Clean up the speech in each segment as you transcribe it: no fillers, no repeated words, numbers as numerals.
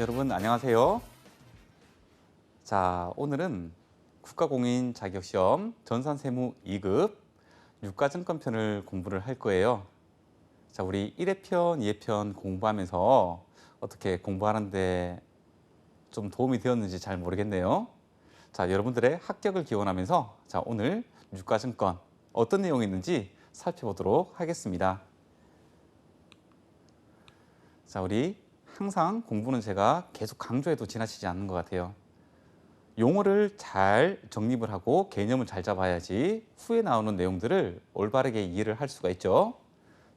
여러분 안녕하세요. 자, 오늘은 국가공인 자격시험 전산세무 2급 유가증권편을 공부를 할 거예요. 자, 우리 1회편, 2회편 공부하면서 어떻게 공부하는데 좀 도움이 되었는지 잘 모르겠네요. 자, 여러분들의 합격을 기원하면서 자, 오늘 유가증권 어떤 내용이 있는지 살펴보도록 하겠습니다. 자, 우리 항상 공부는 제가 계속 강조해도 지나치지 않는 것 같아요. 용어를 잘 정립을 하고 개념을 잘 잡아야지 후에 나오는 내용들을 올바르게 이해를 할 수가 있죠.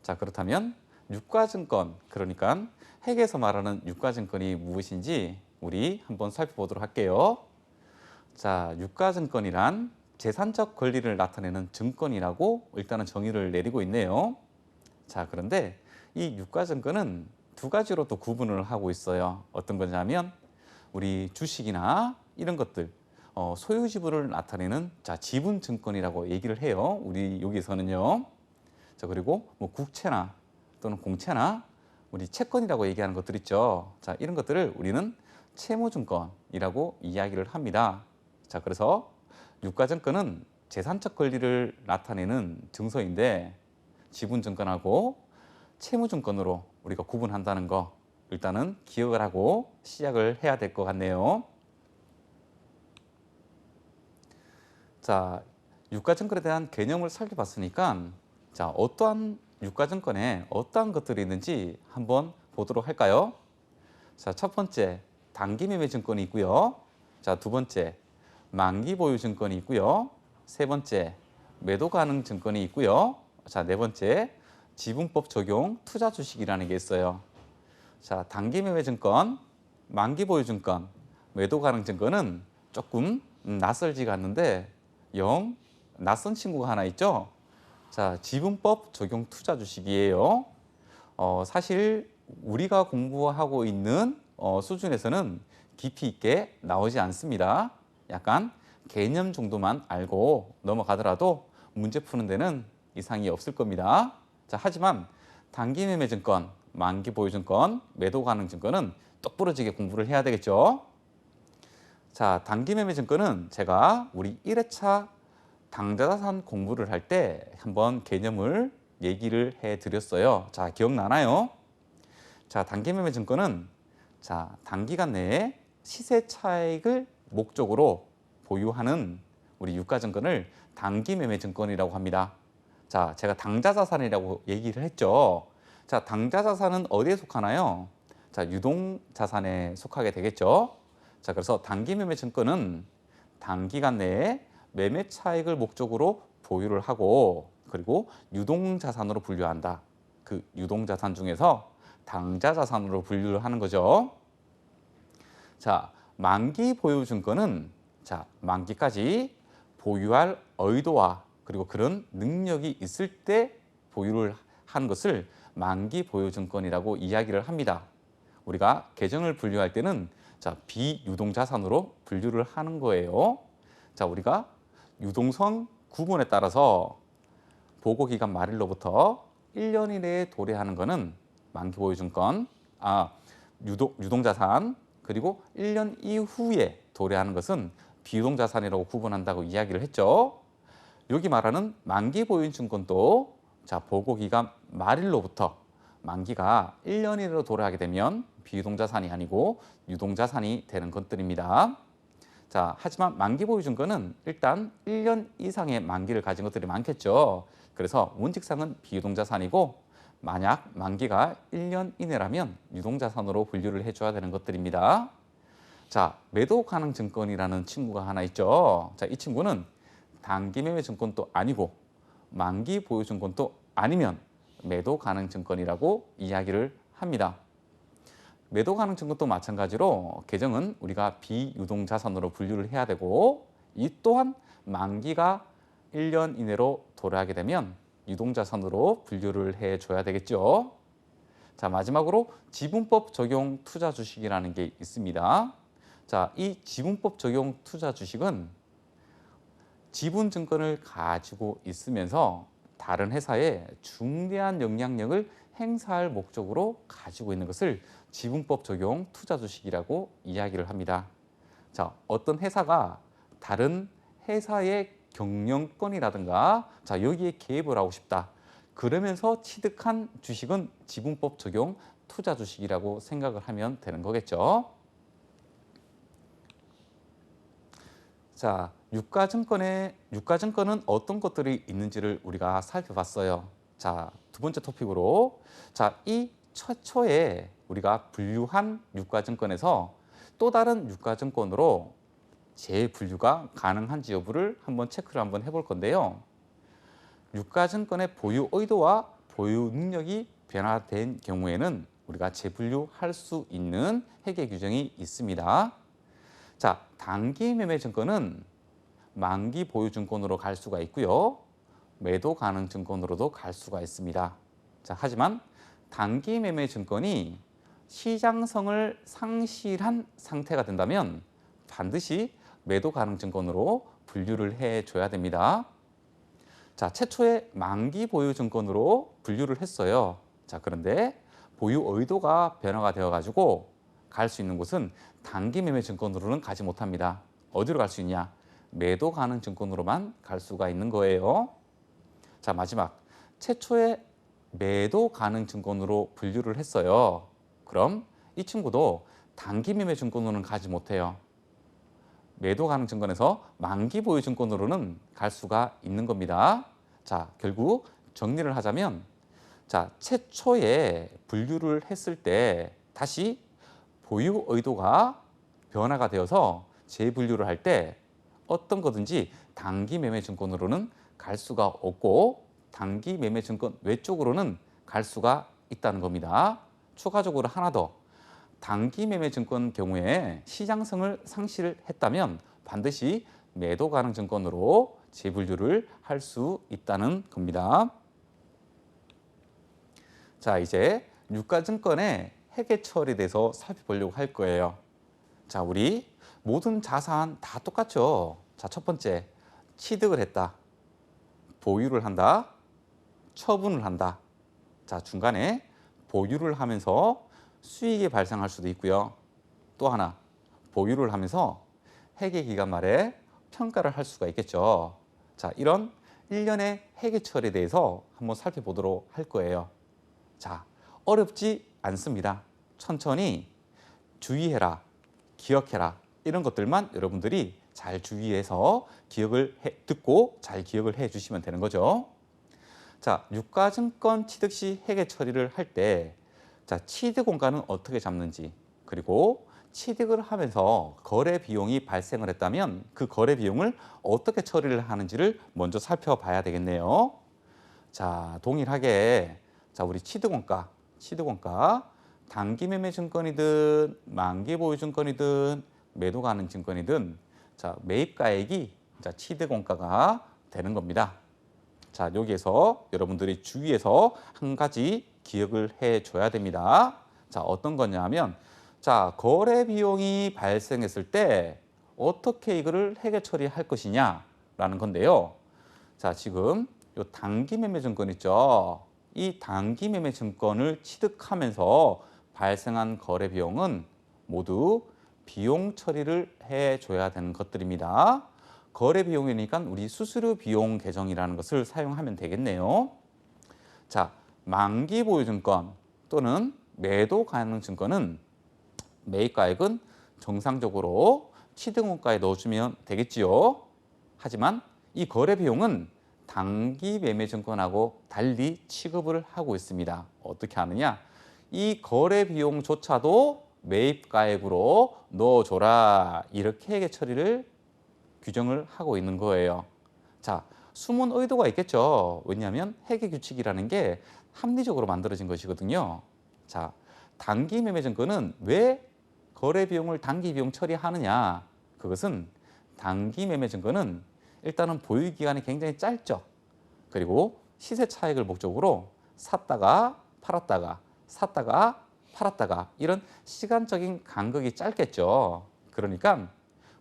자, 그렇다면 유가증권, 그러니까 핵에서 말하는 유가증권이 무엇인지 우리 한번 살펴보도록 할게요. 자, 유가증권이란 재산적 권리를 나타내는 증권이라고 일단은 정의를 내리고 있네요. 자, 그런데 이 유가증권은 두 가지로 또 구분을 하고 있어요. 어떤 거냐면 우리 주식이나 이런 것들 소유 지분을 나타내는 자, 지분 증권이라고 얘기를 해요. 우리 여기서는요. 자, 그리고 뭐 국채나 또는 공채나 우리 채권이라고 얘기하는 것들 있죠. 자, 이런 것들을 우리는 채무증권이라고 이야기를 합니다. 자, 그래서 유가증권은 재산적 권리를 나타내는 증서인데 지분증권하고 채무증권으로 우리가 구분한다는 거 일단은 기억을 하고 시작을 해야 될 것 같네요. 자, 유가증권에 대한 개념을 살펴봤으니까 자, 어떠한 유가증권에 어떠한 것들이 있는지 한번 보도록 할까요? 자, 첫 번째 단기매매증권이 있고요. 자, 두 번째 만기보유증권이 있고요. 세 번째 매도가능증권이 있고요. 자, 네 번째 지분법 적용 투자주식이라는 게 있어요. 자, 단기매매증권, 만기보유증권, 매도가능증권은 조금 낯설지가 않는데 영 낯선 친구가 하나 있죠. 자, 지분법 적용 투자주식이에요. 사실 우리가 공부하고 있는 수준에서는 깊이 있게 나오지 않습니다. 약간 개념 정도만 알고 넘어가더라도 문제 푸는 데는 이상이 없을 겁니다. 자, 하지만 단기매매증권, 만기보유증권, 매도가능증권은 똑부러지게 공부를 해야 되겠죠. 자, 단기매매증권은 제가 우리 1회차 당좌자산 공부를 할 때 한번 개념을 얘기를 해드렸어요. 자, 기억나나요? 자, 단기매매증권은 자, 단기간 내에 시세 차익을 목적으로 보유하는 우리 유가증권을 단기매매증권이라고 합니다. 자, 제가 당좌자산이라고 얘기를 했죠. 자, 당좌자산은 어디에 속하나요? 자, 유동자산에 속하게 되겠죠. 자, 그래서 단기매매증권은 단기간 내에 매매 차익을 목적으로 보유를 하고 그리고 유동자산으로 분류한다. 그 유동자산 중에서 당좌자산으로 분류를 하는 거죠. 자, 만기보유증권은 자, 만기까지 보유할 의도와 그리고 그런 능력이 있을 때 보유를 하는 것을 만기보유증권이라고 이야기를 합니다. 우리가 계정을 분류할 때는 자, 비유동자산으로 분류를 하는 거예요. 자, 우리가 유동성 구분에 따라서 보고기간 말일로부터 1년 이내에 도래하는 것은 만기보유증권, 유동자산, 그리고 1년 이후에 도래하는 것은 비유동자산이라고 구분한다고 이야기를 했죠. 여기 말하는 만기보유증권도 자, 보고기간 말일로부터 만기가 1년 이내로 도래하게 되면 비유동자산이 아니고 유동자산이 되는 것들입니다. 자, 하지만 만기보유증권은 일단 1년 이상의 만기를 가진 것들이 많겠죠. 그래서 원칙상은 비유동자산이고 만약 만기가 1년 이내라면 유동자산으로 분류를 해줘야 되는 것들입니다. 자, 매도가능증권이라는 친구가 하나 있죠. 자, 이 친구는 단기매매증권도 아니고 만기보유증권도 아니면 매도가능증권이라고 이야기를 합니다. 매도가능증권도 마찬가지로 계정은 우리가 비유동자산으로 분류를 해야 되고 이 또한 만기가 1년 이내로 도래하게 되면 유동자산으로 분류를 해줘야 되겠죠. 자, 마지막으로 지분법 적용 투자 주식이라는 게 있습니다. 자, 이 지분법 적용 투자 주식은 지분 증권을 가지고 있으면서 다른 회사에 중대한 영향력을 행사할 목적으로 가지고 있는 것을 지분법 적용 투자 주식이라고 이야기를 합니다. 자, 어떤 회사가 다른 회사의 경영권이라든가 여기에 개입을 하고 싶다. 그러면서 취득한 주식은 지분법 적용 투자 주식이라고 생각을 하면 되는 거겠죠. 자, 유가증권은 어떤 것들이 있는지를 우리가 살펴봤어요. 자, 두 번째 토픽으로 이 최초에 우리가 분류한 유가증권에서 또 다른 유가증권으로 재분류가 가능한지 여부를 한번 해볼 건데요. 유가증권의 보유 의도와 보유 능력이 변화된 경우에는 우리가 재분류할 수 있는 회계 규정이 있습니다. 자, 단기 매매 증권은 만기 보유 증권으로 갈 수가 있고요. 매도 가능 증권으로도 갈 수가 있습니다. 자, 하지만 단기 매매 증권이 시장성을 상실한 상태가 된다면 반드시 매도 가능 증권으로 분류를 해줘야 됩니다. 자, 최초에 만기 보유 증권으로 분류를 했어요. 자, 그런데 보유 의도가 변화가 되어가지고 갈 수 있는 곳은 단기 매매 증권으로는 가지 못합니다. 어디로 갈 수 있냐? 매도 가능 증권으로만 갈 수가 있는 거예요. 자, 마지막 최초에 매도 가능 증권으로 분류를 했어요. 그럼 이 친구도 단기 매매 증권으로는 가지 못해요. 매도 가능 증권에서 만기 보유 증권으로는 갈 수가 있는 겁니다. 자, 결국 정리를 하자면 최초에 분류를 했을 때 다시 보유 의도가 변화가 되어서 재분류를 할 때 어떤 거든지 단기 매매 증권으로는 갈 수가 없고 단기 매매 증권 외쪽으로는 갈 수가 있다는 겁니다. 추가적으로 하나 더, 단기 매매 증권 경우에 시장성을 상실했다면 반드시 매도 가능 증권으로 재분류를 할 수 있다는 겁니다. 자, 이제 유가증권의 회계 처리에 대해서 살펴보려고 할 거예요. 자, 우리 모든 자산 다 똑같죠. 자, 첫 번째, 취득을 했다, 보유를 한다, 처분을 한다. 자, 중간에 보유를 하면서 수익이 발생할 수도 있고요. 또 하나, 보유를 하면서 회계 기간 말에 평가를 할 수가 있겠죠. 자, 이런 일련의 회계 처리에 대해서 한번 살펴보도록 할 거예요. 자, 어렵지 않습니다. 천천히 주의해라, 기억해라, 이런 것들만 여러분들이 잘 주의해서 듣고 잘 기억을 해 주시면 되는 거죠. 자, 유가증권 취득 시 회계 처리를 할 때 취득 원가는 어떻게 잡는지, 그리고 취득을 하면서 거래 비용이 발생을 했다면 그 거래 비용을 어떻게 처리를 하는지를 먼저 살펴봐야 되겠네요. 자, 동일하게 우리 취득 원가, 단기 매매 증권이든 만기 보유 증권이든 매도 가능 증권이든 매입가액이 취득 원가가 되는 겁니다. 자, 여기에서 여러분들이 주의해서 한 가지 기억을 해줘야 됩니다. 자, 어떤 거냐 하면 거래 비용이 발생했을 때 어떻게 이거를 회계 처리할 것이냐라는 건데요. 자, 지금 이 단기 매매 증권 있죠. 이 단기 매매 증권을 취득하면서 발생한 거래 비용은 모두 비용 처리를 해줘야 되는 것들입니다. 거래 비용이니까 우리 수수료 비용 계정이라는 것을 사용하면 되겠네요. 자, 만기 보유 증권 또는 매도 가능 증권은 매입가액은 정상적으로 취득 원가에 넣어주면 되겠지요. 하지만 이 거래 비용은 단기 매매 증권하고 달리 취급을 하고 있습니다. 어떻게 하느냐? 이 거래 비용조차도 매입가액으로 넣어줘라, 이렇게 회계 처리를 규정을 하고 있는 거예요. 자, 숨은 의도가 있겠죠. 왜냐하면 회계 규칙이라는 게 합리적으로 만들어진 것이거든요. 자, 단기 매매 증권은 왜 거래 비용을 단기 비용 처리하느냐? 그것은 단기 매매 증권은 일단은 보유 기간이 굉장히 짧죠. 그리고 시세 차익을 목적으로 샀다가 팔았다가 샀다가 팔았다가 이런 시간적인 간격이 짧겠죠. 그러니까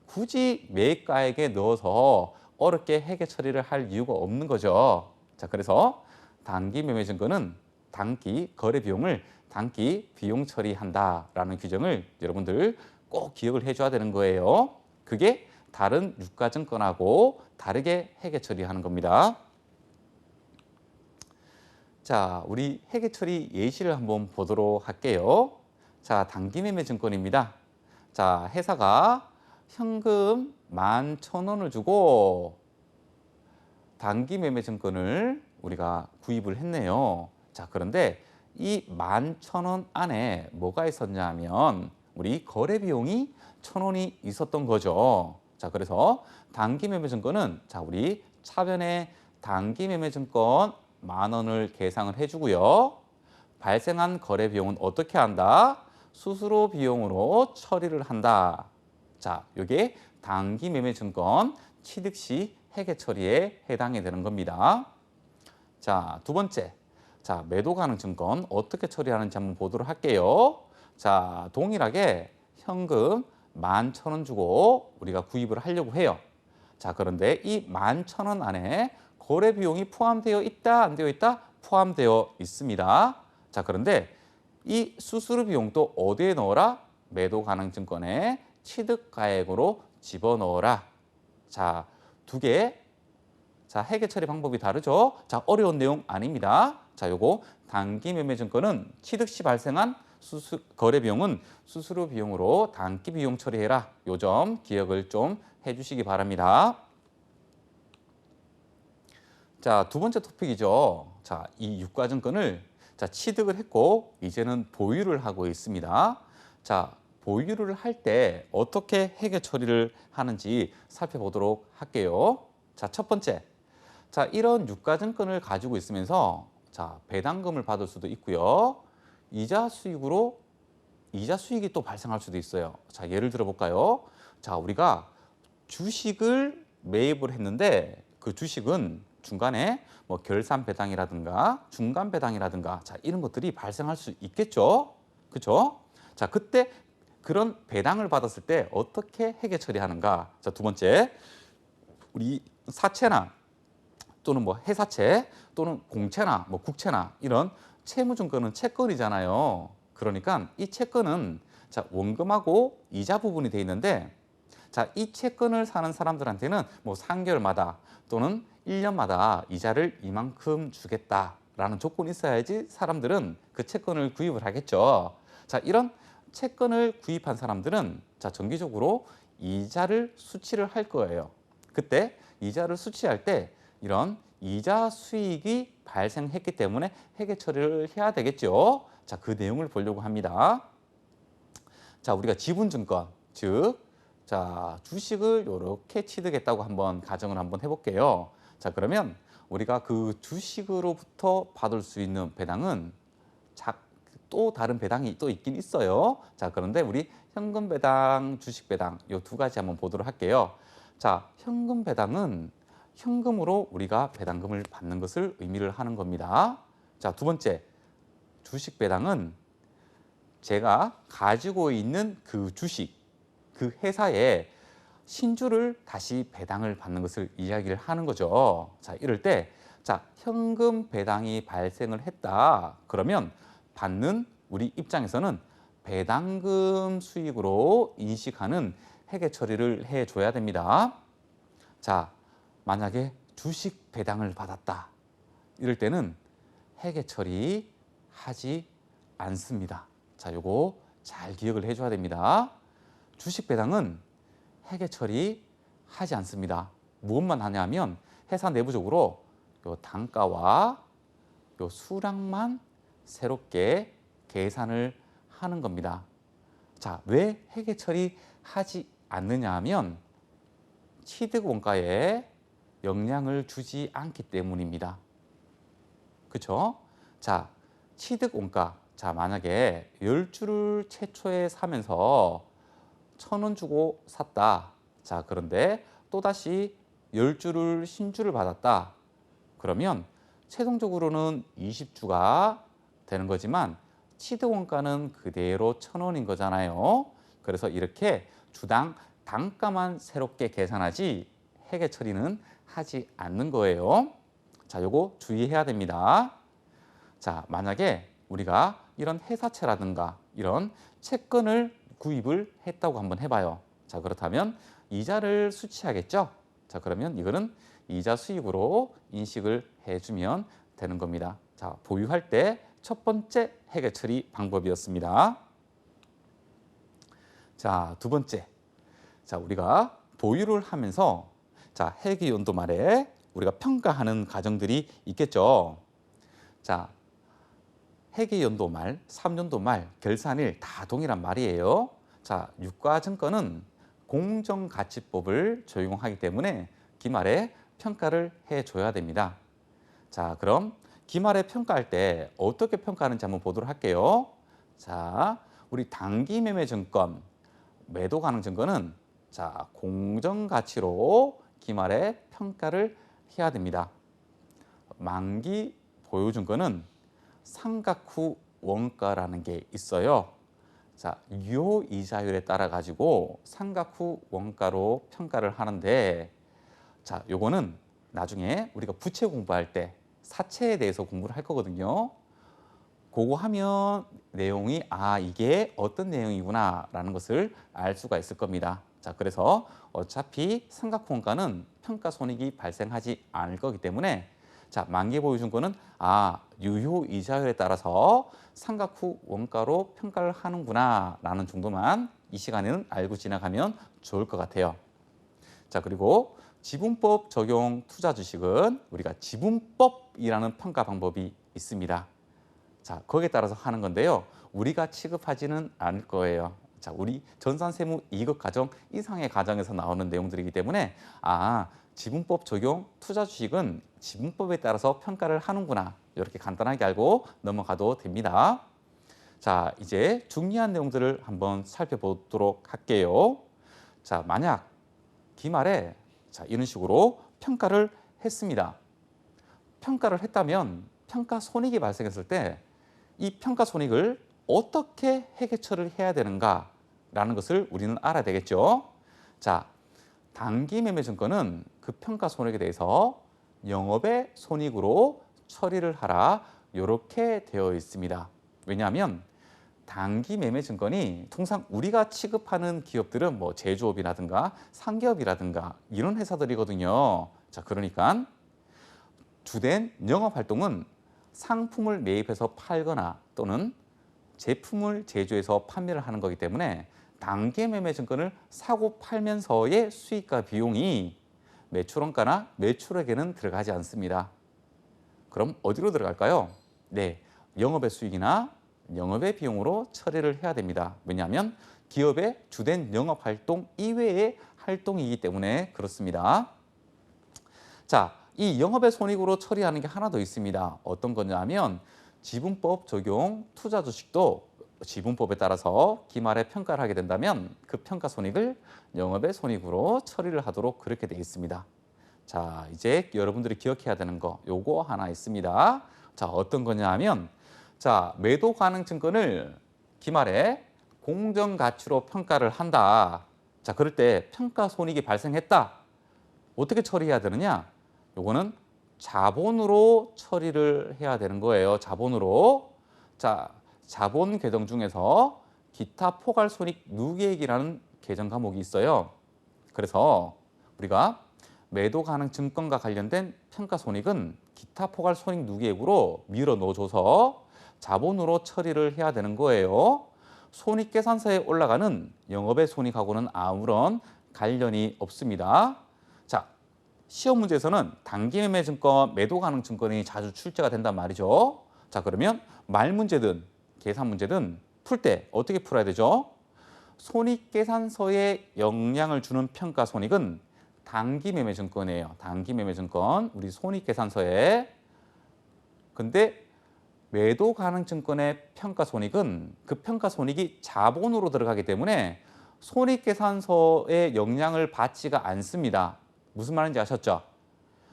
굳이 매입가액에 넣어서 어렵게 회계 처리를 할 이유가 없는 거죠. 자, 그래서 단기 매매 증권은 단기 거래 비용을 단기 비용 처리한다라는 규정을 여러분들 꼭 기억을 해줘야 되는 거예요. 그게 다른 유가증권하고 다르게 회계 처리하는 겁니다. 자, 우리 회계 처리 예시를 한번 보도록 할게요. 자, 단기 매매 증권입니다. 자, 회사가 현금 11,000원을 주고 단기 매매 증권을 우리가 구입을 했네요. 자, 그런데 이 11,000원 안에 뭐가 있었냐 하면 우리 거래 비용이 1,000원이 있었던 거죠. 자, 그래서 단기 매매 증권은 자, 우리 차변에 단기 매매 증권 10,000원을 계상을 해주고요. 발생한 거래 비용은 어떻게 한다? 수수료 비용으로 처리를 한다. 자, 이게 단기 매매 증권 취득 시 회계 처리에 해당이 되는 겁니다. 자, 두 번째. 자, 매도 가능 증권 어떻게 처리하는지 한번 보도록 할게요. 자, 동일하게 현금 11,000원 주고 우리가 구입을 하려고 해요. 자, 그런데 이 11,000원 안에 거래 비용이 포함되어 있다, 안 되어 있다? 포함되어 있습니다. 자, 그런데 이 수수료 비용도 어디에 넣어라? 매도 가능 증권에 취득 가액으로 집어넣어라. 자, 두 개. 자, 회계 처리 방법이 다르죠? 자, 어려운 내용 아닙니다. 자, 요거 단기 매매 증권은 취득 시 발생한 거래 비용은 수수료 비용으로 단기 비용 처리해라. 요 점 기억을 좀 해주시기 바랍니다. 자, 두 번째 토픽이죠. 자, 이 유가증권을 자, 취득을 했고 이제는 보유를 하고 있습니다. 자, 보유를 할 때 어떻게 회계 처리를 하는지 살펴보도록 할게요. 자, 첫 번째. 자, 이런 유가증권을 가지고 있으면서 자, 배당금을 받을 수도 있고요. 이자 수익이 또 발생할 수도 있어요. 자, 예를 들어 볼까요? 자, 우리가 주식을 매입을 했는데 그 주식은 중간에 뭐 결산 배당이라든가 중간 배당이라든가 자, 이런 것들이 발생할 수 있겠죠. 그렇죠? 자, 그때 그런 배당을 받았을 때 어떻게 회계 처리하는가? 자, 두 번째. 우리 사채나 또는 뭐 회사채 또는 공채나 뭐 국채나 이런 채무증권은 채권이잖아요. 그러니까 이 채권은 자, 원금하고 이자 부분이 돼 있는데 자, 이 채권을 사는 사람들한테는 뭐 3개월마다 또는 1년마다 이자를 이만큼 주겠다라는 조건이 있어야지 사람들은 그 채권을 구입을 하겠죠. 자, 이런 채권을 구입한 사람들은 자, 정기적으로 이자를 수취를 할 거예요. 그때 이자를 수취할 때 이런 이자 수익이 발생했기 때문에 회계 처리를 해야 되겠죠. 자, 그 내용을 보려고 합니다. 자, 우리가 지분증권, 즉 자, 주식을 이렇게 취득했다고 한번 가정을 한번 해볼게요. 자, 그러면 우리가 그 주식으로부터 받을 수 있는 배당은 또 다른 배당이 또 있긴 있어요. 자, 그런데 우리 현금 배당, 주식 배당 이 두 가지 한번 보도록 할게요. 자, 현금 배당은 현금으로 우리가 배당금을 받는 것을 의미를 하는 겁니다. 자, 두 번째, 주식 배당은 제가 가지고 있는 그 주식, 그 회사에 신주를 다시 배당을 받는 것을 이야기를 하는 거죠. 자, 이럴 때, 자, 현금 배당이 발생을 했다. 그러면 받는 우리 입장에서는 배당금 수익으로 인식하는 회계 처리를 해줘야 됩니다. 자, 만약에 주식 배당을 받았다. 이럴 때는 회계 처리하지 않습니다. 자, 요거 잘 기억을 해줘야 됩니다. 주식 배당은 회계 처리하지 않습니다. 무엇만 하냐면 회사 내부적으로 요 단가와 요 수량만 새롭게 계산을 하는 겁니다. 자, 왜 회계 처리하지 않느냐 하면 취득 원가에 영향을 주지 않기 때문입니다. 그렇죠? 자, 취득 원가. 자, 만약에 10주를 최초에 사면서 1,000원 주고 샀다. 자, 그런데 또다시 10주를 신주를 받았다. 그러면 최종적으로는 20주가 되는 거지만 취득 원가는 그대로 1,000원인 거잖아요. 그래서 이렇게 주당 단가만 새롭게 계산하지 회계 처리는 하지 않는 거예요. 자, 요거 주의해야 됩니다. 자, 만약에 우리가 이런 회사채라든가 이런 채권을 구입을 했다고 한번 해봐요. 자, 그렇다면 이자를 수취하겠죠? 자, 그러면 이거는 이자 수익으로 인식을 해주면 되는 겁니다. 자, 보유할 때 첫 번째 회계 처리 방법이었습니다. 자, 두 번째. 자, 우리가 보유를 하면서 자, 회계 연도 말에 우리가 평가하는 과정들이 있겠죠. 자, 회계 연도 말, 3년도 말, 결산일 다 동일한 말이에요. 자, 유가증권은 공정가치법을 적용하기 때문에 기말에 평가를 해줘야 됩니다. 자, 그럼 기말에 평가할 때 어떻게 평가하는지 한번 보도록 할게요. 자, 우리 단기매매증권, 매도 가능 증권은 자, 공정가치로 기말에 평가를 해야 됩니다. 만기 보유증권은 상각 후 원가라는 게 있어요. 자, 유효 이자율에 따라 가지고 상각 후 원가로 평가를 하는데 자, 요거는 나중에 우리가 부채 공부할 때 사채에 대해서 공부를 할 거거든요. 그거 하면 내용이 이게 어떤 내용이구나 라는 것을 알 수가 있을 겁니다. 자, 그래서 어차피 상각 후 원가는 평가 손익이 발생하지 않을 거기 때문에 자, 만기 보유증권은 유효 이자율에 따라서 상각 후 원가로 평가를 하는구나 라는 정도만 이 시간에는 알고 지나가면 좋을 것 같아요. 자, 그리고 지분법 적용 투자 주식은 우리가 지분법이라는 평가 방법이 있습니다. 자, 거기에 따라서 하는 건데요. 우리가 취급하지는 않을 거예요. 자, 우리 전산세무 2급 과정 이상의 과정에서 나오는 내용들이기 때문에 지분법 적용 투자 주식은 지분법에 따라서 평가를 하는구나. 이렇게 간단하게 알고 넘어가도 됩니다. 자, 이제 중요한 내용들을 한번 살펴보도록 할게요. 자, 만약 기말에 자, 이런 식으로 평가를 했습니다. 평가를 했다면 평가 손익이 발생했을 때 이 평가 손익을 어떻게 회계처리를 해야 되는가라는 것을 우리는 알아야 되겠죠. 자, 단기 매매 증권은 그 평가 손익에 대해서 영업의 손익으로 처리를 하라 이렇게 되어 있습니다. 왜냐하면 단기 매매 증권이 통상 우리가 취급하는 기업들은 뭐 제조업이라든가 상기업이라든가 이런 회사들이거든요. 자, 그러니까 주된 영업 활동은 상품을 매입해서 팔거나 또는 제품을 제조해서 판매를 하는 거기 때문에 단기 매매 증권을 사고 팔면서의 수익과 비용이 매출원가나 매출액에는 들어가지 않습니다. 그럼 어디로 들어갈까요? 네, 영업의 수익이나 영업의 비용으로 처리를 해야 됩니다. 왜냐하면 기업의 주된 영업 활동 이외의 활동이기 때문에 그렇습니다. 자, 이 영업의 손익으로 처리하는 게 하나 더 있습니다. 어떤 거냐면 지분법 적용 투자 주식도 지분법에 따라서 기말에 평가를 하게 된다면 그 평가 손익을 영업의 손익으로 처리를 하도록 그렇게 되어 있습니다. 자, 이제 여러분들이 기억해야 되는 거 요거 하나 있습니다. 자, 어떤 거냐 하면 자, 매도 가능 증권을 기말에 공정가치로 평가를 한다. 자, 그럴 때 평가 손익이 발생했다. 어떻게 처리해야 되느냐? 요거는 자본으로 처리를 해야 되는 거예요. 자본으로. 자, 자본 계정 중에서 기타 포괄 손익 누계액이라는 계정 과목이 있어요. 그래서 우리가 매도 가능 증권과 관련된 평가 손익은 기타 포괄 손익 누계액으로 밀어 넣어줘서 자본으로 처리를 해야 되는 거예요. 손익계산서에 올라가는 영업의 손익하고는 아무런 관련이 없습니다. 자, 시험 문제에서는 단기매매 증권, 매도 가능 증권이 자주 출제가 된단 말이죠. 자, 그러면 말 문제든 계산 문제든 풀 때 어떻게 풀어야 되죠? 손익계산서에 영향을 주는 평가 손익은 단기매매 증권이에요. 단기매매 증권, 우리 손익계산서에. 근데 매도 가능 증권의 평가 손익은 그 평가 손익이 자본으로 들어가기 때문에 손익계산서에 영향을 받지가 않습니다. 무슨 말인지 아셨죠?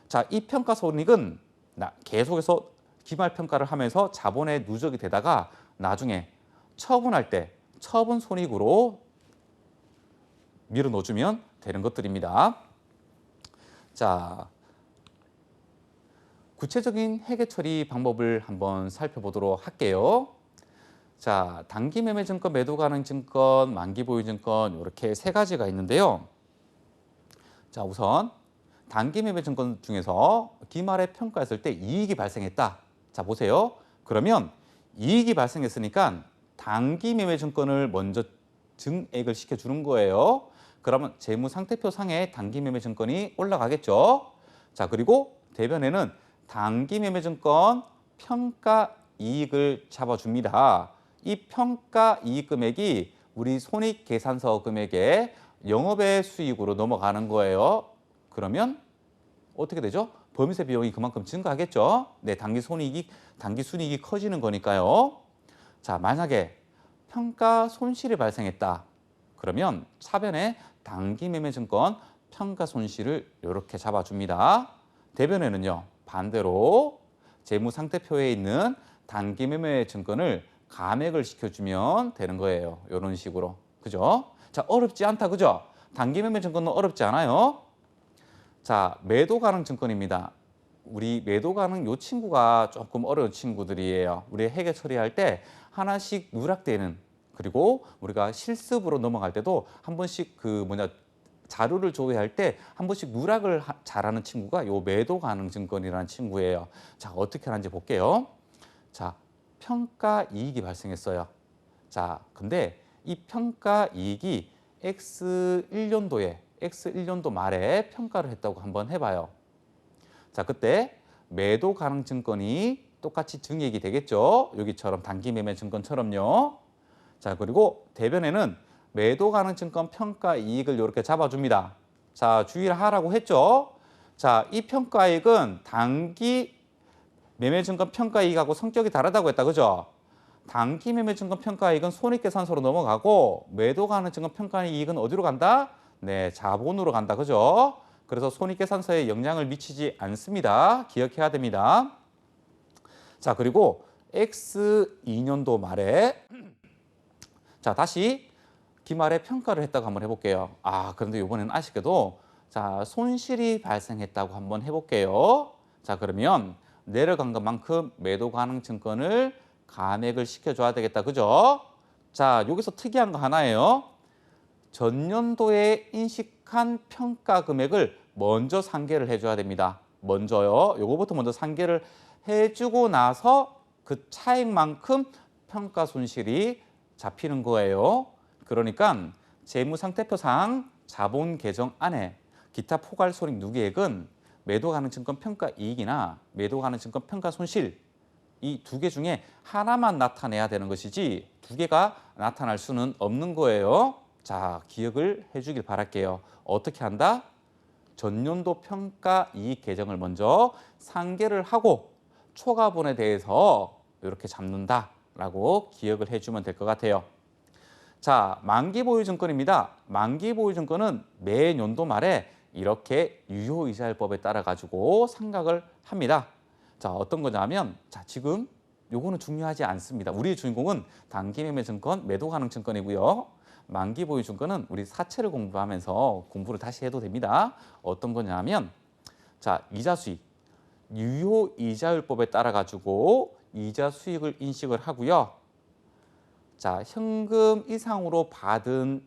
자, 이 평가 손익은 계속해서 기말 평가를 하면서 자본에 누적이 되다가 나중에 처분할 때 처분 손익으로 밀어 넣어주면 되는 것들입니다. 자, 구체적인 회계 처리 방법을 한번 살펴보도록 할게요. 자, 단기 매매 증권, 매도 가능 증권, 만기 보유 증권 이렇게 세 가지가 있는데요. 자, 우선 단기 매매 증권 중에서 기말에 평가했을 때 이익이 발생했다. 자, 보세요. 그러면 이익이 발생했으니까 단기 매매 증권을 먼저 증액을 시켜주는 거예요. 그러면 재무상태표 상에 단기 매매 증권이 올라가겠죠. 자, 그리고 대변에는 단기 매매 증권 평가 이익을 잡아줍니다. 이 평가 이익 금액이 우리 손익계산서 금액에 영업의 수익으로 넘어가는 거예요. 그러면 어떻게 되죠? 법인세 비용이 그만큼 증가하겠죠. 네, 단기 순이익이 커지는 거니까요. 자, 만약에 평가 손실이 발생했다. 그러면 차변에 단기 매매 증권 평가 손실을 이렇게 잡아줍니다. 대변에는요, 반대로 재무상태표에 있는 단기 매매 증권을 감액을 시켜주면 되는 거예요. 이런 식으로. 그죠? 자, 어렵지 않다. 그죠? 단기 매매 증권은 어렵지 않아요. 자, 매도 가능 증권입니다. 우리 매도 가능 요 친구가 조금 어려운 친구들이에요. 우리 회계 처리할 때 하나씩 누락되는, 그리고 우리가 실습으로 넘어갈 때도 한 번씩 자료를 조회할 때 한 번씩 누락을 잘하는 친구가 요 매도 가능 증권이라는 친구예요. 자, 어떻게 하는지 볼게요. 자, 평가 이익이 발생했어요. 자, 근데 이 평가 이익이 X1년도 말에 평가를 했다고 한번 해봐요. 자, 그때 매도 가능 증권이 똑같이 증액이 되겠죠. 여기처럼 단기 매매 증권처럼요. 자, 그리고 대변에는 매도 가능 증권 평가 이익을 이렇게 잡아줍니다. 자, 주의를 하라고 했죠. 자, 이 평가 이익은 단기 매매 증권 평가 이익하고 성격이 다르다고 했다. 그죠? 단기 매매 증권 평가 이익은 손익계산서로 넘어가고 매도 가능 증권 평가 이익은 어디로 간다? 네, 자본으로 간다. 그죠? 그래서 손익계산서에 영향을 미치지 않습니다. 기억해야 됩니다. 자, 그리고 X2년도 말에 자, 다시 기말에 평가를 했다고 한번 해볼게요. 아, 그런데 이번에는 아쉽게도 자, 손실이 발생했다고 한번 해볼게요. 자, 그러면 내려간 것만큼 매도 가능 증권을 감액을 시켜줘야 되겠다. 그죠? 자, 여기서 특이한 거 하나예요. 전년도에 인식한 평가 금액을 먼저 상계를 해줘야 됩니다. 먼저요. 요거부터 먼저 상계를 해주고 나서 그 차액만큼 평가 손실이 잡히는 거예요. 그러니까 재무상태표상 자본 계정 안에 기타 포괄 손익 누계액은 매도 가능 증권 평가 이익이나 매도 가능 증권 평가 손실 이 두 개 중에 하나만 나타내야 되는 것이지 두 개가 나타날 수는 없는 거예요. 자, 기억을 해주길 바랄게요. 어떻게 한다? 전년도 평가 이익 계정을 먼저 상계를 하고 초과분에 대해서 이렇게 잡는다라고 기억을 해주면 될 것 같아요. 자, 만기 보유 증권입니다. 만기 보유 증권은 매년도 말에 이렇게 유효이자율법에 따라 가지고 상각을 합니다. 자, 어떤 거냐면 자, 지금 요거는 중요하지 않습니다. 우리의 주인공은 단기 매매 증권, 매도 가능 증권이고요. 만기 보유 증권은 우리 사채를 공부하면서 공부를 다시 해도 됩니다. 어떤 거냐면 자, 이자 수익 유효이자율법에 따라 가지고 이자 수익을 인식을 하고요. 자, 현금 이상으로 받은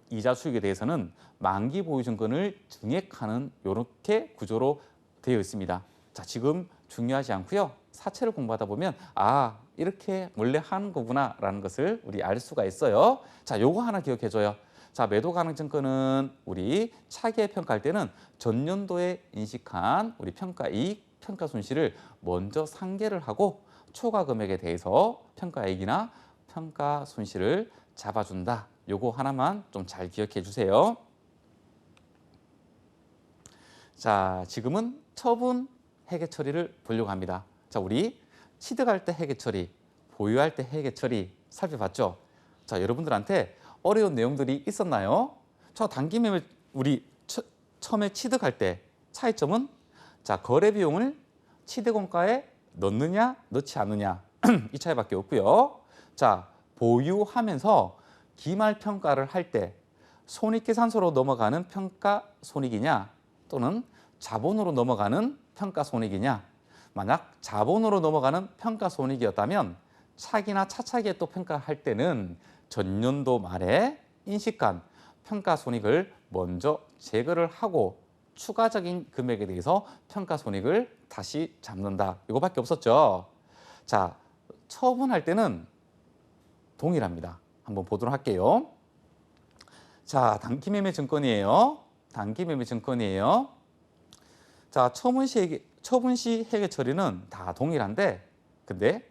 이자 수익에 대해서는 만기 보유 증권을 증액하는 이렇게 구조로 되어 있습니다. 자, 지금 중요하지 않고요. 사채를 공부하다 보면 아, 이렇게 원래 하는 거구나라는 것을 우리 알 수가 있어요. 자, 요거 하나 기억해줘요. 자, 매도 가능 증권은 우리 차계 평가할 때는 전년도에 인식한 우리 평가 이익, 평가 손실을 먼저 상계를 하고 초과 금액에 대해서 평가 이익이나 평가 손실을 잡아준다. 요거 하나만 좀 잘 기억해 주세요. 자, 지금은 처분 회계 처리를 보려고 합니다. 자, 우리 취득할 때 회계 처리, 보유할 때 회계 처리 살펴봤죠? 자, 여러분들한테 어려운 내용들이 있었나요? 자, 단기 매매 우리 처음에 취득할 때 차이점은 자, 거래 비용을 취득원가에 넣느냐, 넣지 않느냐 이 차이밖에 없고요. 자, 보유하면서 기말 평가를 할 때 손익계산서로 넘어가는 평가 손익이냐 또는 자본으로 넘어가는 평가손익이냐? 만약 자본으로 넘어가는 평가손익이었다면 차기나 차차기에 또 평가할 때는 전년도 말에 인식한 평가손익을 먼저 제거를 하고 추가적인 금액에 대해서 평가손익을 다시 잡는다. 이거밖에 없었죠. 자, 처분할 때는 동일합니다. 한번 보도록 할게요. 자, 단기매매 증권이에요. 단기매매 증권이에요. 자, 처분 시 회계 처리는 다 동일한데, 근데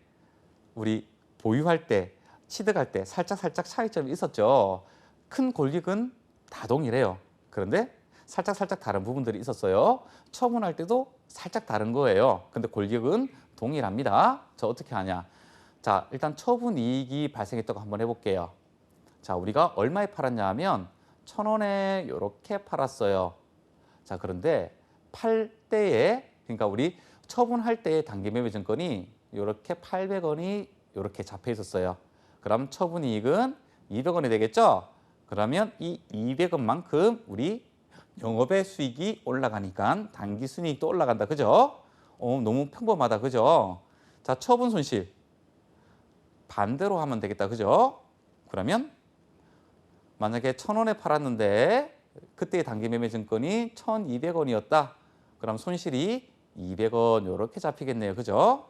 우리 보유할 때, 취득할 때 살짝 차이점이 있었죠. 큰 골격은 다 동일해요. 그런데 살짝 다른 부분들이 있었어요. 처분할 때도 살짝 다른 거예요. 근데 골격은 동일합니다. 자, 어떻게 하냐? 자, 일단 처분 이익이 발생했다고 한번 해볼게요. 자, 우리가 얼마에 팔았냐 하면 1,000원에 이렇게 팔았어요. 자, 그런데 팔 때에, 그러니까 우리 처분할 때의 단기매매 증권이 이렇게 800원이 이렇게 잡혀 있었어요. 그럼 처분 이익은 200원이 되겠죠? 그러면 이 200원만큼 우리 영업의 수익이 올라가니까 단기 순이익도 올라간다. 그죠? 너무 평범하다. 그죠? 자, 처분 손실 반대로 하면 되겠다. 그죠? 그러면 만약에 1,000원에 팔았는데 그때의 단기매매 증권이 1,200원이었다. 그럼 손실이 200원 이렇게 잡히겠네요. 그죠?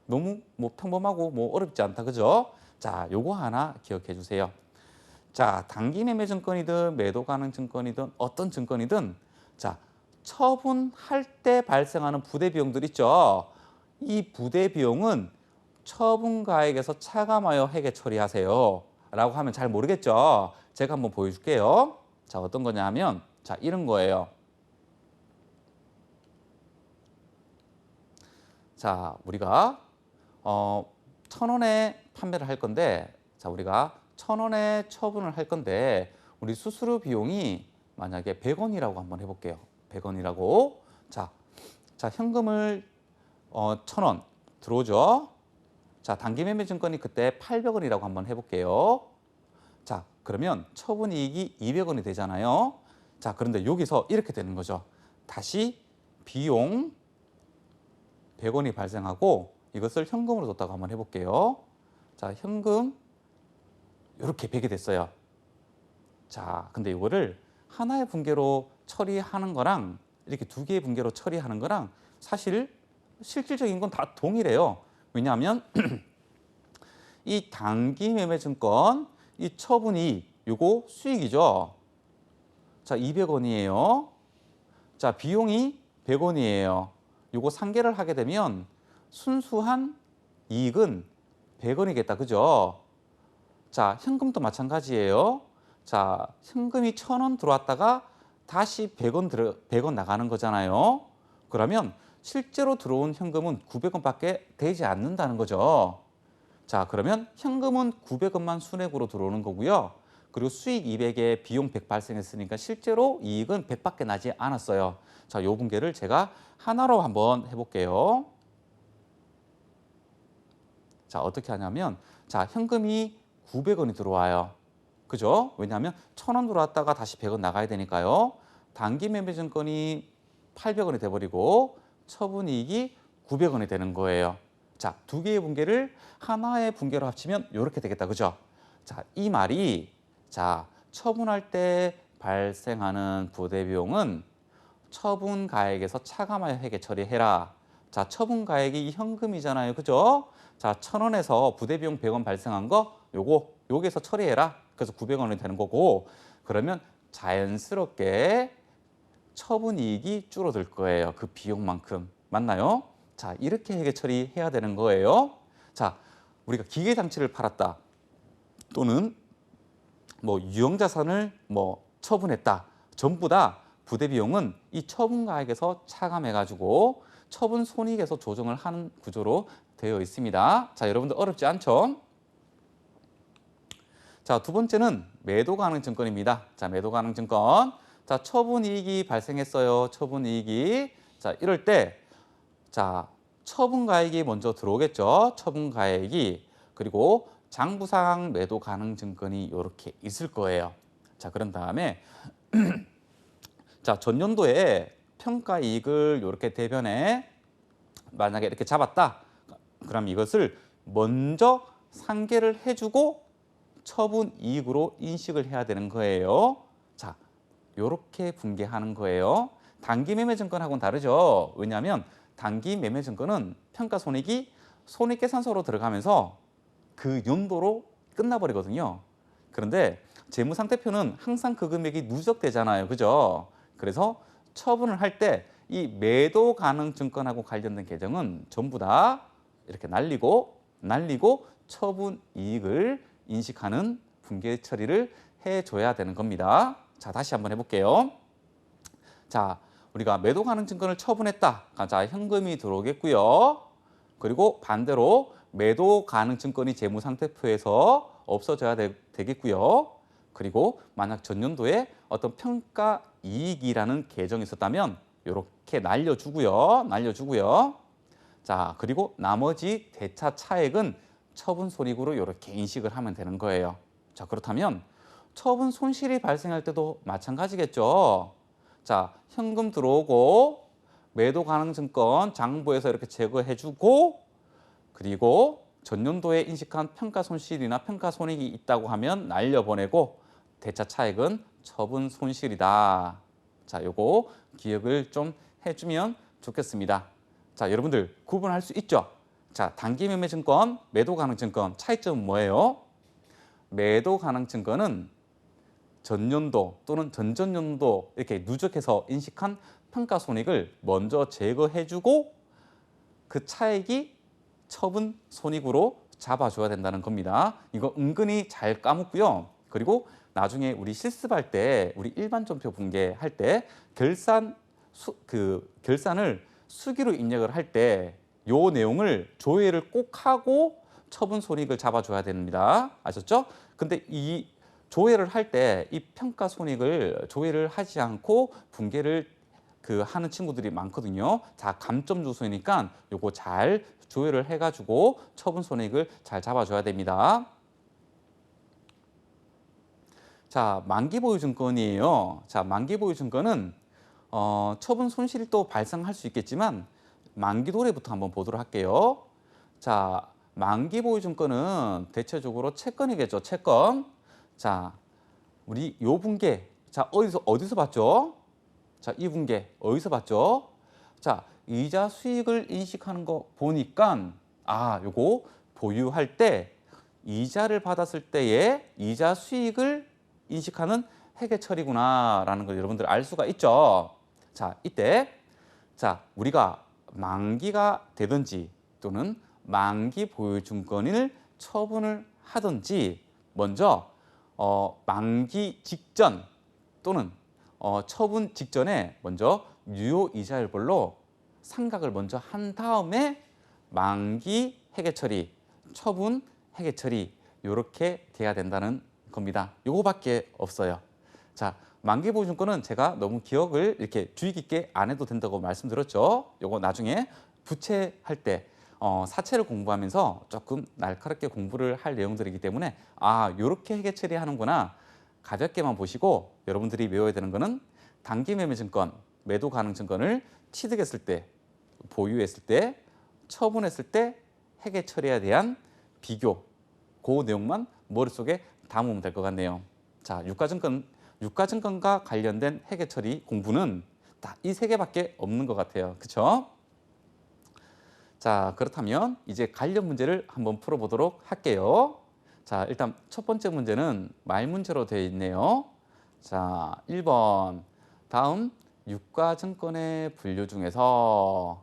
너무 뭐 평범하고 뭐 어렵지 않다. 그죠? 자, 요거 하나 기억해 주세요. 자, 단기매매 증권이든 매도 가능 증권이든 어떤 증권이든 자, 처분할 때 발생하는 부대 비용들 있죠. 이 부대 비용은 처분가액에서 차감하여 회계 처리하세요. 라고 하면 잘 모르겠죠. 제가 한번 보여줄게요. 자, 어떤 거냐 하면 자, 이런 거예요. 자, 우리가 1,000원에 판매를 할 건데, 자, 우리가 1,000원에 처분을 할 건데 우리 수수료 비용이 만약에 100원이라고 한번 해볼게요. 100원이라고. 자, 현금을 1,000원 들어오죠. 자, 단기매매 증권이 그때 800원이라고 한번 해볼게요. 자, 그러면 처분 이익이 200원이 되잖아요. 자, 그런데 여기서 이렇게 되는 거죠. 다시 비용 100원이 발생하고 이것을 현금으로 줬다고 한번 해볼게요. 자, 현금 이렇게 100이 됐어요. 자, 근데 이거를 하나의 분계로 처리하는 거랑 이렇게 두 개의 분계로 처리하는 거랑 사실 실질적인 건 다 동일해요. 왜냐하면 이 단기매매 증권 이 처분이 요거 수익이죠. 자, 200원이에요. 자, 비용이 100원이에요. 요거 상계를 하게 되면 순수한 이익은 100원이겠다. 그죠? 자, 현금도 마찬가지예요. 자, 현금이 1,000원 들어왔다가 다시 100원 나가는 거잖아요. 그러면 실제로 들어온 현금은 900원밖에 되지 않는다는 거죠. 자, 그러면 현금은 900원만 순액으로 들어오는 거고요. 그리고 수익 200에 비용 100 발생했으니까 실제로 이익은 100밖에 나지 않았어요. 자, 요 분계를 제가 하나로 한번 해볼게요. 자, 어떻게 하냐면 자, 현금이 900원이 들어와요. 그죠? 왜냐하면 1,000원 들어왔다가 다시 100원 나가야 되니까요. 단기매매 증권이 800원이 돼버리고 처분이익이 900원이 되는 거예요. 자, 두 개의 분계를 하나의 분계로 합치면 이렇게 되겠다. 그죠? 자, 이 말이 자, 처분할 때 발생하는 부대 비용은 처분가액에서 차감하여 회계 처리해라. 자, 처분가액이 현금이잖아요. 그죠? 자, 1,000원에서 부대 비용 100원 발생한 거 여기서 처리해라. 그래서 900원이 되는 거고 그러면 자연스럽게 처분이익이 줄어들 거예요. 그 비용만큼. 맞나요? 자, 이렇게 회계 처리해야 되는 거예요. 자, 우리가 기계장치를 팔았다. 또는 뭐 유형자산을 뭐 처분했다. 전부 다 부대 비용은 이 처분가액에서 차감해가지고 처분 손익에서 조정을 하는 구조로 되어 있습니다. 자, 여러분들 어렵지 않죠? 자, 두 번째는 매도 가능 증권입니다. 자, 매도 가능 증권. 자, 처분 이익이 발생했어요. 처분 이익이. 자, 이럴 때 자, 처분 가액이 먼저 들어오겠죠. 처분 가액이. 그리고 장부상 매도 가능 증권이 이렇게 있을 거예요. 자, 그런 다음에 자, 전년도에 평가 이익을 이렇게 대변에 만약에 이렇게 잡았다. 그럼 이것을 먼저 상계를 해주고 처분 이익으로 인식을 해야 되는 거예요. 자, 이렇게 분개하는 거예요. 단기 매매 증권하고는 다르죠. 왜냐하면 단기 매매 증권은 평가 손익이 손익계산서로 들어가면서 그 연도로 끝나버리거든요. 그런데 재무상태표는 항상 그 금액이 누적되잖아요. 그죠? 그래서 처분을 할 때 이 매도 가능 증권하고 관련된 계정은 전부 다 이렇게 날리고 처분 이익을 인식하는 분개 처리를 해줘야 되는 겁니다. 자, 다시 한번 해볼게요. 자, 우리가 매도 가능 증권을 처분했다. 자, 현금이 들어오겠고요. 그리고 반대로 매도 가능 증권이 재무상태표에서 없어져야 되겠고요. 그리고 만약 전년도에 어떤 평가 이익이라는 계정이 있었다면 이렇게 날려주고요. 자, 그리고 나머지 대차 차액은 처분 손익으로 이렇게 인식을 하면 되는 거예요. 자, 그렇다면 처분 손실이 발생할 때도 마찬가지겠죠. 자, 현금 들어오고 매도 가능 증권 장부에서 이렇게 제거해주고 그리고 전년도에 인식한 평가 손실이나 평가 손익이 있다고 하면 날려보내고 대차 차액은 처분 손실이다. 자, 요거 기억을 좀 해주면 좋겠습니다. 자, 여러분들 구분할 수 있죠? 자, 단기 매매 증권, 매도 가능 증권 차이점은 뭐예요? 매도 가능 증권은 전년도 또는 전전년도 이렇게 누적해서 인식한 평가 손익을 먼저 제거해주고 그 차액이 처분 손익으로 잡아줘야 된다는 겁니다. 이거 은근히 잘 까먹고요. 그리고 나중에 우리 실습할 때, 우리 일반 전표 분개할 때 결산을 수기로 입력을 할 때 요 내용을 조회를 꼭 하고 처분 손익을 잡아줘야 됩니다. 아셨죠? 근데 이 조회를 할 때 이 평가 손익을 조회를 하지 않고 분개를 하는 친구들이 많거든요. 자, 감점 주소니까 요거 잘 조회를 해가지고 처분 손익을 잘 잡아줘야 됩니다. 자, 만기 보유 증권이에요. 자, 만기 보유 증권은 처분 손실도 발생할 수 있겠지만 만기 도래부터 한번 보도록 할게요. 자, 만기 보유 증권은 대체적으로 채권이겠죠. 채권. 자, 우리 요 분개. 자, 어디서 봤죠? 자, 이 분개 어디서 봤죠? 자, 이자 수익을 인식하는 거 보니까 요거 보유할 때 이자를 받았을 때의 이자 수익을 인식하는 회계 처리구나라는 걸 여러분들 알 수가 있죠. 자, 이때 자, 우리가 만기가 되든지 또는 만기 보유 증권을 처분을 하든지 먼저 만기 직전 또는 처분 직전에 먼저 유효 이자율별로 상각을 먼저 한 다음에 만기 회계 처리, 처분 회계 처리 이렇게 돼야 된다는 겁니다. 요거밖에 없어요. 자, 만기 보유 증권은 제가 너무 기억을 이렇게 주의 깊게 안 해도 된다고 말씀드렸죠. 요거 나중에 부채할 때 사채를 공부하면서 조금 날카롭게 공부를 할 내용들이기 때문에 요렇게 회계 처리하는구나 가볍게만 보시고 여러분들이 외워야 되는 거는 단기 매매 증권, 매도 가능 증권을 취득했을 때, 보유했을 때, 처분했을 때 회계 처리에 대한 비교, 그 내용만 머릿속에 담으면 될 것 같네요. 자, 유가증권과 관련된 회계 처리 공부는 딱 이 세 개밖에 없는 것 같아요. 그렇죠? 자, 그렇다면 이제 관련 문제를 한번 풀어보도록 할게요. 자, 일단 첫 번째 문제는 말문제로 되어 있네요. 자, 1번 다음 유가증권의 분류 중에서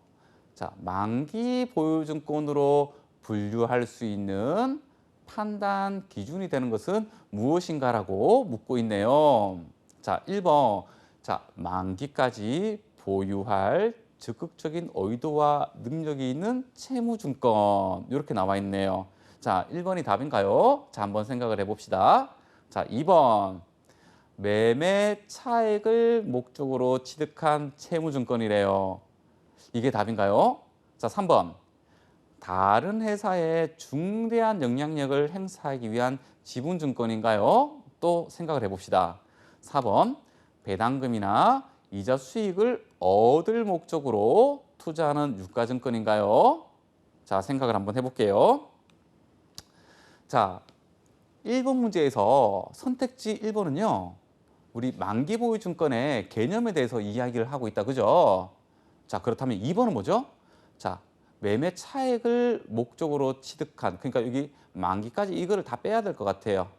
자, 만기 보유증권으로 분류할 수 있는 판단 기준이 되는 것은 무엇인가라고 묻고 있네요. 자, 1번. 자, 만기까지 보유할 적극적인 의도와 능력이 있는 채무증권. 이렇게 나와 있네요. 자, 1번이 답인가요? 자, 한번 생각을 해봅시다. 자, 2번. 매매 차액을 목적으로 취득한 채무증권이래요. 이게 답인가요? 자, 3번. 다른 회사에 중대한 영향력을 행사하기 위한 지분증권인가요? 또 생각을 해봅시다. 4번. 배당금이나 이자 수익을 얻을 목적으로 투자하는 유가증권인가요? 자, 생각을 한번 해볼게요. 자, 1번 문제에서 선택지 1번은요. 우리 만기 보유 증권의 개념에 대해서 이야기를 하고 있다. 그죠? 자, 그렇다면 2번은 뭐죠? 자, 매매 차익을 목적으로 취득한, 그러니까 여기 만기까지 이거를 다 빼야 될 것 같아요.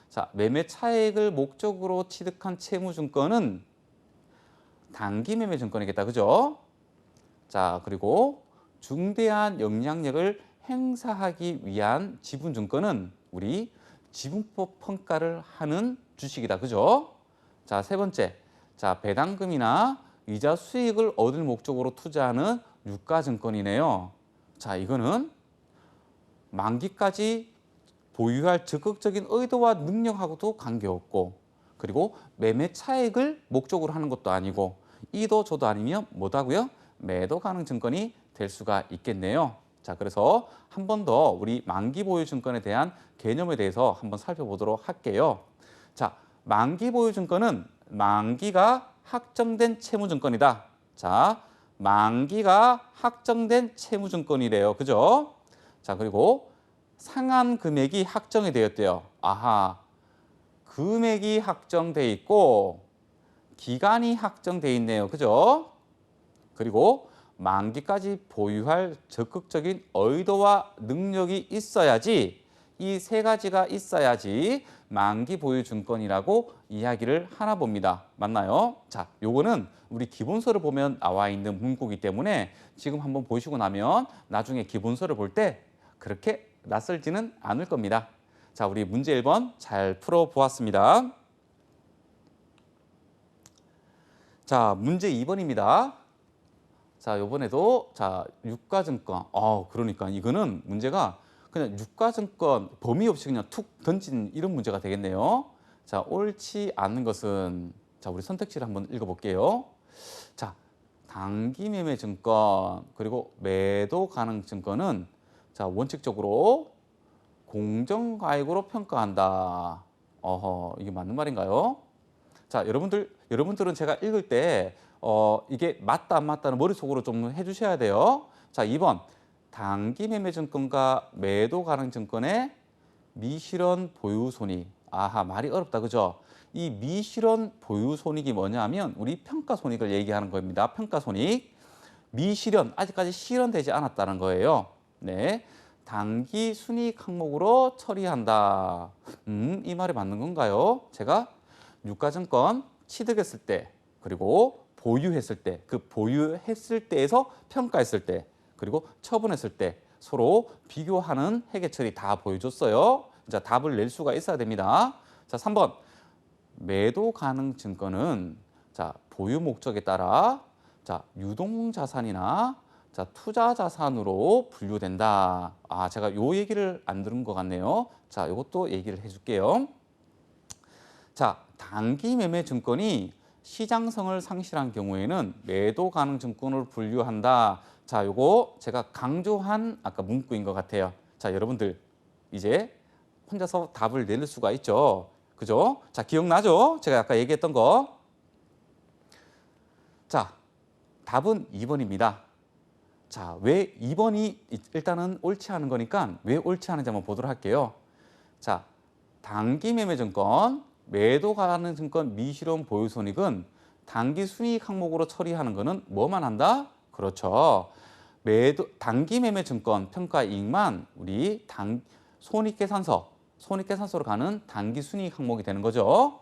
자, 매매 차익을 목적으로 취득한 채무증권은 단기 매매 증권이겠다. 그죠? 자, 그리고 중대한 영향력을 행사하기 위한 지분증권은 우리 지분법 평가를 하는 주식이다. 그죠? 자, 세 번째. 자, 배당금이나 이자 수익을 얻을 목적으로 투자하는 유가증권이네요. 자, 이거는 만기까지 보유할 적극적인 의도와 능력하고도 관계없고, 그리고 매매 차익을 목적으로 하는 것도 아니고, 이도 저도 아니면 뭐다고요? 매도 가능 증권이 될 수가 있겠네요. 자, 그래서 한 번 더 우리 만기 보유 증권에 대한 개념에 대해서 한번 살펴보도록 할게요. 자, 만기 보유 증권은 만기가 확정된 채무증권이다. 자, 만기가 확정된 채무증권이래요. 그죠? 자, 그리고 상한 금액이 확정이 되었대요. 아하, 금액이 확정돼 있고 기간이 확정돼 있네요. 그죠? 그리고 만기까지 보유할 적극적인 의도와 능력이 있어야지, 이 세 가지가 있어야지 만기 보유 증권이라고 이야기를 하나 봅니다. 맞나요? 자, 요거는 우리 기본서를 보면 나와 있는 문구이기 때문에 지금 한번 보시고 나면 나중에 기본서를 볼 때 그렇게 낯설지는 않을 겁니다. 자, 우리 문제 1번 잘 풀어보았습니다. 자, 문제 2번입니다. 자, 이번에도 자, 유가증권. 그러니까 이거는 문제가 그냥 유가증권 범위 없이 그냥 툭 던진 이런 문제가 되겠네요. 자, 옳지 않은 것은, 자, 우리 선택지를 한번 읽어볼게요. 자, 단기 매매 증권 그리고 매도 가능 증권은 자, 원칙적으로 공정가액으로 평가한다. 이게 맞는 말인가요? 자, 여러분들은 제가 읽을 때 이게 맞다 안 맞다는 머릿속으로 좀 해주셔야 돼요. 자, 2번 단기 매매 증권과 매도 가능 증권의 미실현 보유 손익. 아하, 말이 어렵다. 그죠? 이 미실현 보유 손익이 뭐냐면 우리 평가 손익을 얘기하는 겁니다. 평가 손익. 미실현, 아직까지 실현되지 않았다는 거예요. 네. 단기 순이익 항목으로 처리한다. 이 말이 맞는 건가요? 제가 유가증권 취득했을 때, 그리고 보유했을 때, 그 보유했을 때에서 평가했을 때, 그리고 처분했을 때 서로 비교하는 회계 처리 다 보여줬어요. 자, 답을 낼 수가 있어야 됩니다. 자, 3번 매도 가능 증권은 자, 보유 목적에 따라 자, 유동 자산이나 자, 투자 자산으로 분류된다. 아, 제가 요 얘기를 안 들은 것 같네요. 자, 이것도 얘기를 해줄게요. 자, 단기 매매 증권이 시장성을 상실한 경우에는 매도 가능 증권으로 분류한다. 자, 요거 제가 강조한 아까 문구인 것 같아요. 자, 여러분들 이제 혼자서 답을 낼 수가 있죠. 그죠? 자, 기억나죠? 제가 아까 얘기했던 거. 자, 답은 2번입니다. 자, 왜 2번이 일단은 옳지 않은 거니까 왜 옳지 않은지 한번 보도록 할게요. 자, 단기 매매 증권, 매도 가능 증권 미실현 보유 손익은 단기 순이익 항목으로 처리하는 거는 뭐만 한다? 그렇죠. 단기 매매 증권 평가 이익만 우리 손익계산서로 가는 단기 순이익 항목이 되는 거죠.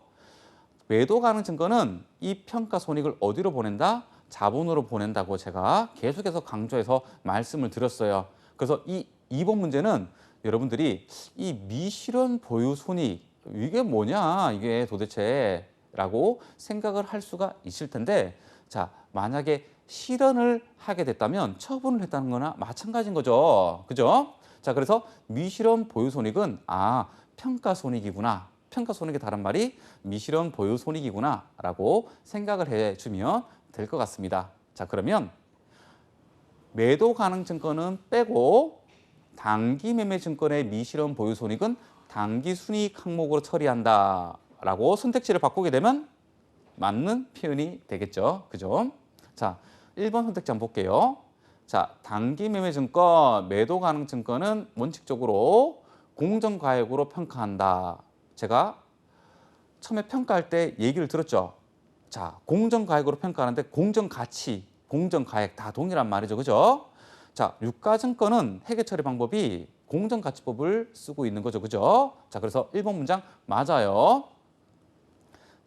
매도 가능 증권은 이 평가 손익을 어디로 보낸다? 자본으로 보낸다고 제가 계속해서 강조해서 말씀을 드렸어요. 그래서 이 2번 문제는 여러분들이 이 미실현 보유 손익 이게 뭐냐 이게 도대체 라고 생각을 할 수가 있을 텐데, 자, 만약에 실현을 하게 됐다면 처분을 했다는 거나 마찬가지인 거죠. 그죠? 자, 그래서 미실현 보유 손익은 평가 손익이구나. 평가 손익의 다른 말이 미실현 보유 손익이구나 라고 생각을 해주면 될 것 같습니다. 자, 그러면 매도 가능 증권은 빼고 단기 매매 증권의 미실현 보유 손익은 단기 순이익 항목으로 처리한다 라고 선택지를 바꾸게 되면 맞는 표현이 되겠죠. 그죠? 자, 1번 선택지 한번 볼게요. 자, 단기 매매 증권, 매도 가능 증권은 원칙적으로 공정가액으로 평가한다. 제가 처음에 평가할 때 얘기를 들었죠. 자, 공정가액으로 평가하는데 공정가치, 공정가액 다 동일한 말이죠. 그죠? 자, 유가증권은 회계 처리 방법이 공정가치법을 쓰고 있는 거죠. 그죠? 자, 그래서 1번 문장 맞아요.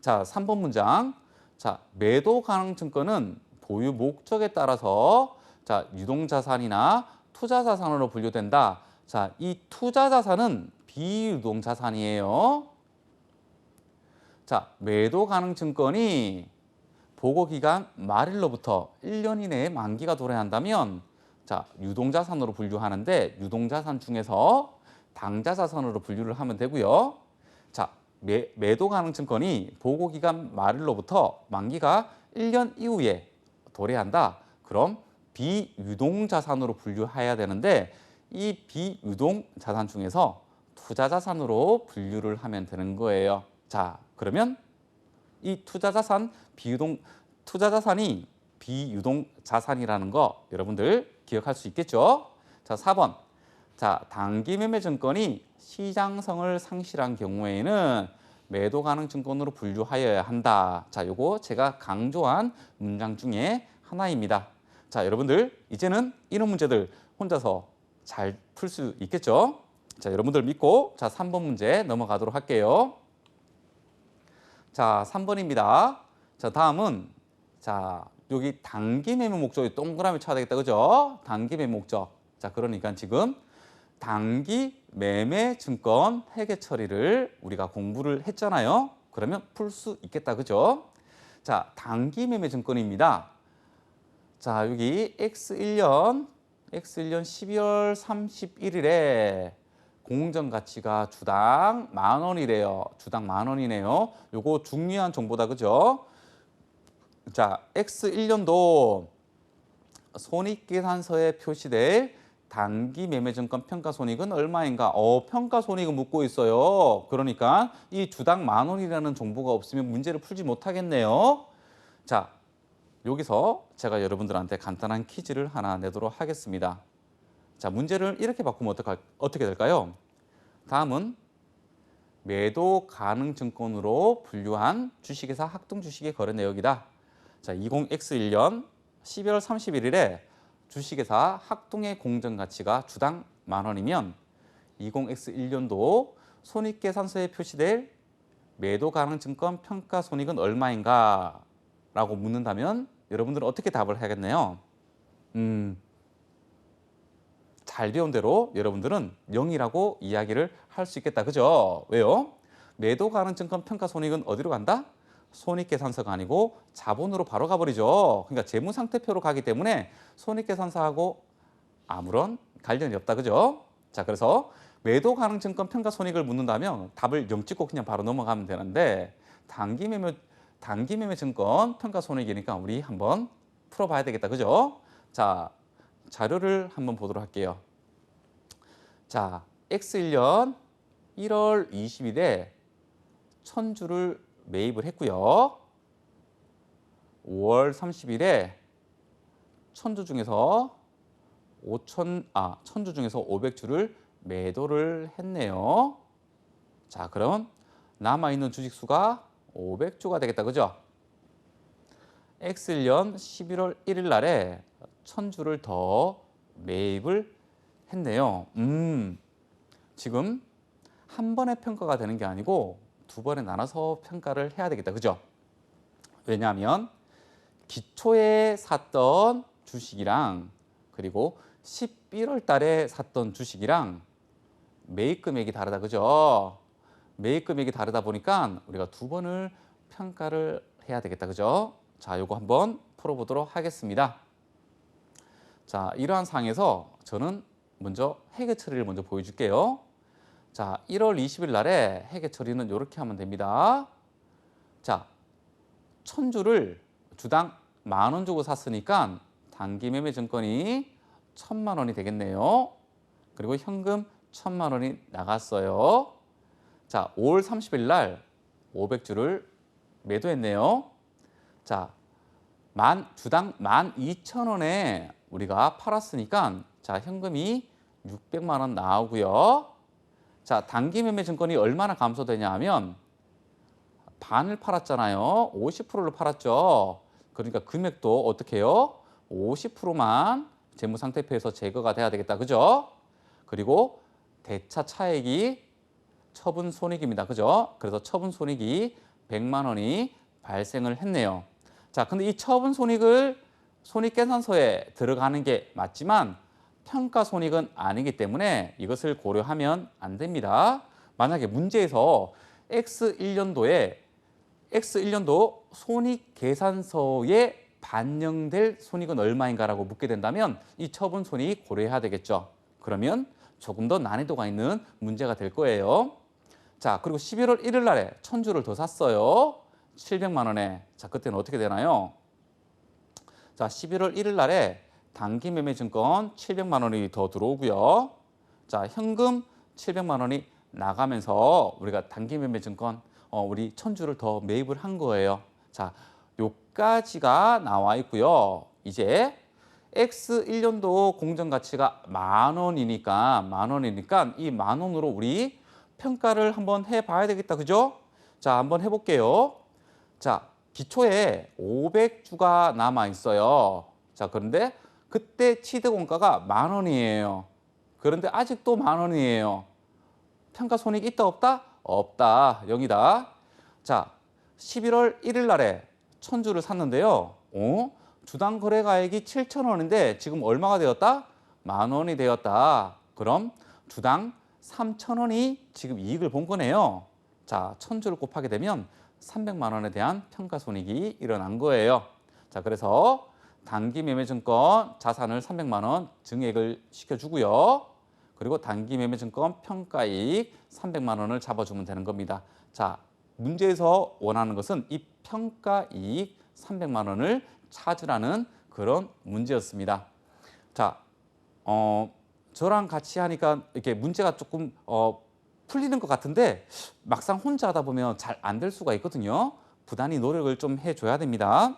자, 3번 문장. 자, 매도 가능 증권은 보유 목적에 따라서 자, 유동자산이나 투자자산으로 분류된다. 자, 이 투자자산은 비유동자산이에요. 자, 매도 가능 증권이 보고기간 말일로부터 1년 이내에 만기가 도래야 한다면 자, 유동자산으로 분류하는데 유동자산 중에서 당좌자산으로 분류를 하면 되고요. 자, 매도 가능 증권이 보고기간 말일로부터 만기가 1년 이후에 도래한다. 그럼 비유동자산으로 분류해야 되는데 이 비유동자산 중에서 투자자산으로 분류를 하면 되는 거예요. 자, 그러면 이 투자자산이 비유동자산이라는 거 여러분들 기억할 수 있겠죠? 자, 4번. 자, 단기 매매 증권이 시장성을 상실한 경우에는 매도 가능 증권으로 분류하여야 한다. 자, 요거 제가 강조한 문장 중에 하나입니다. 자, 여러분들 이제는 이런 문제들 혼자서 잘 풀 수 있겠죠? 자, 여러분들 믿고 자, 3번 문제 넘어가도록 할게요. 자, 3번입니다. 자, 다음은 자, 여기 단기 매매 목적이 동그라미 쳐야 되겠다. 그죠? 단기 매매 목적. 자, 그러니까 지금 단기 매매 증권 회계 처리를 우리가 공부를 했잖아요. 그러면 풀 수 있겠다. 그죠? 자, 단기 매매 증권입니다. 자, 여기 X1년 12월 31일에 공정가치가 주당 10,000원이래요. 주당 10,000원이네요. 요거 중요한 정보다. 그죠? 자, X1년도 손익계산서에 표시될 단기 매매증권 평가손익은 얼마인가? 평가손익은 묻고 있어요. 그러니까 이 주당 10,000원이라는 정보가 없으면 문제를 풀지 못하겠네요. 자, 여기서 제가 여러분들한테 간단한 퀴즈를 하나 내도록 하겠습니다. 자, 문제를 이렇게 바꾸면 어떻게 될까요? 다음은 매도 가능 증권으로 분류한 주식회사 학동주식의 거래 내역이다. 자, 20X1년 12월 31일에 주식회사 학동의 공정가치가 주당 10,000원이면 20X1년도 손익계산서에 표시될 매도 가능 증권 평가손익은 얼마인가? 라고 묻는다면 여러분들은 어떻게 답을 해야겠네요? 잘 배운 대로 여러분들은 0이라고 이야기를 할 수 있겠다. 그죠? 왜요? 매도 가능 증권 평가손익은 어디로 간다? 손익계산서가 아니고 자본으로 바로 가버리죠. 그러니까 재무상태표로 가기 때문에 손익계산서하고 아무런 관련이 없다. 그죠? 자, 그래서 매도 가능 증권 평가손익을 묻는다면 답을 0 찍고 그냥 바로 넘어가면 되는데 단기 매매 증권 평가손익이니까 우리 한번 풀어봐야 되겠다. 그죠? 자, 자료를 한번 보도록 할게요. 자, X1년 1월 20일에 1,000주를 매입을 했고요. 5월 30일에 1,000주 중에서 1,000주 중에서 500주를 매도를 했네요. 자, 그럼 남아있는 주식 수가 500주가 되겠다. 그죠? X1년 11월 1일 날에 1,000주를 더 매입을 했네요. 지금 한 번에 평가가 되는 게 아니고 두 번에 나눠서 평가를 해야 되겠다. 그죠? 왜냐하면 기초에 샀던 주식이랑 그리고 11월 달에 샀던 주식이랑 매입 금액이 다르다. 그죠? 매입 금액이 다르다 보니까 우리가 두 번을 평가를 해야 되겠다. 그죠? 자, 요거 한번 풀어보도록 하겠습니다. 자, 이러한 상황에서 저는 먼저 회계 처리를 먼저 보여줄게요. 자, 1월 20일 날에 회계 처리는 이렇게 하면 됩니다. 자, 1,000주를 주당 10,000원 주고 샀으니까 단기 매매 증권이 1,000만 원이 되겠네요. 그리고 현금 1,000만 원이 나갔어요. 자, 5월 30일 날 500주를 매도했네요. 자, 주당 12,000원에 우리가 팔았으니까 자, 현금이 600만 원 나오고요. 자, 단기 매매 증권이 얼마나 감소되냐 하면 반을 팔았잖아요. 50%를 팔았죠. 그러니까 금액도 어떻게 해요? 50%만 재무상태표에서 제거가 돼야 되겠다. 그죠? 그리고 대차 차액이 처분 손익입니다. 그죠? 그래서 처분 손익이 100만 원이 발생을 했네요. 자, 근데 이 처분 손익을 손익계산서에 들어가는 게 맞지만 평가 손익은 아니기 때문에 이것을 고려하면 안 됩니다. 만약에 문제에서 X1년도 손익계산서에 반영될 손익은 얼마인가라고 묻게 된다면 이 처분 손익 고려해야 되겠죠. 그러면 조금 더 난이도가 있는 문제가 될 거예요. 자, 그리고 11월 1일 날에 1000주를 더 샀어요. 700만 원에. 자, 그때는 어떻게 되나요? 자, 11월 1일 날에 단기 매매 증권 700만 원이 더 들어오고요. 자, 현금 700만 원이 나가면서 우리가 단기 매매 증권 우리 1000주를 더 매입을 한 거예요. 자, 요까지가 나와 있고요. 이제 X1년도 공정가치가 만 원이니까 이 만 원으로 우리 평가를 한번 해봐야 되겠다. 그죠? 자, 한번 해볼게요. 자, 기초에 500주가 남아 있어요. 자, 그런데 그때 취득원가가 만 원이에요. 그런데 아직도 만 원이에요. 평가 손익이 있다 없다? 없다. 0이다. 자, 11월 1일 날에 1000주를 샀는데요. 주당 거래가액이 7,000원인데 지금 얼마가 되었다? 만 원이 되었다. 그럼 주당 3,000원이 지금 이익을 본 거네요. 자, 1000주를 곱하게 되면 300만 원에 대한 평가 손익이 일어난 거예요. 자, 그래서 단기 매매 증권 자산을 300만 원 증액을 시켜주고요. 그리고 단기 매매 증권 평가이익 300만 원을 잡아주면 되는 겁니다. 자, 문제에서 원하는 것은 이 평가이익 300만 원을 찾으라는 그런 문제였습니다. 자, 저랑 같이 하니까 이렇게 문제가 조금 풀리는 것 같은데 막상 혼자 하다 보면 잘 안 될 수가 있거든요. 부단히 노력을 좀 해줘야 됩니다.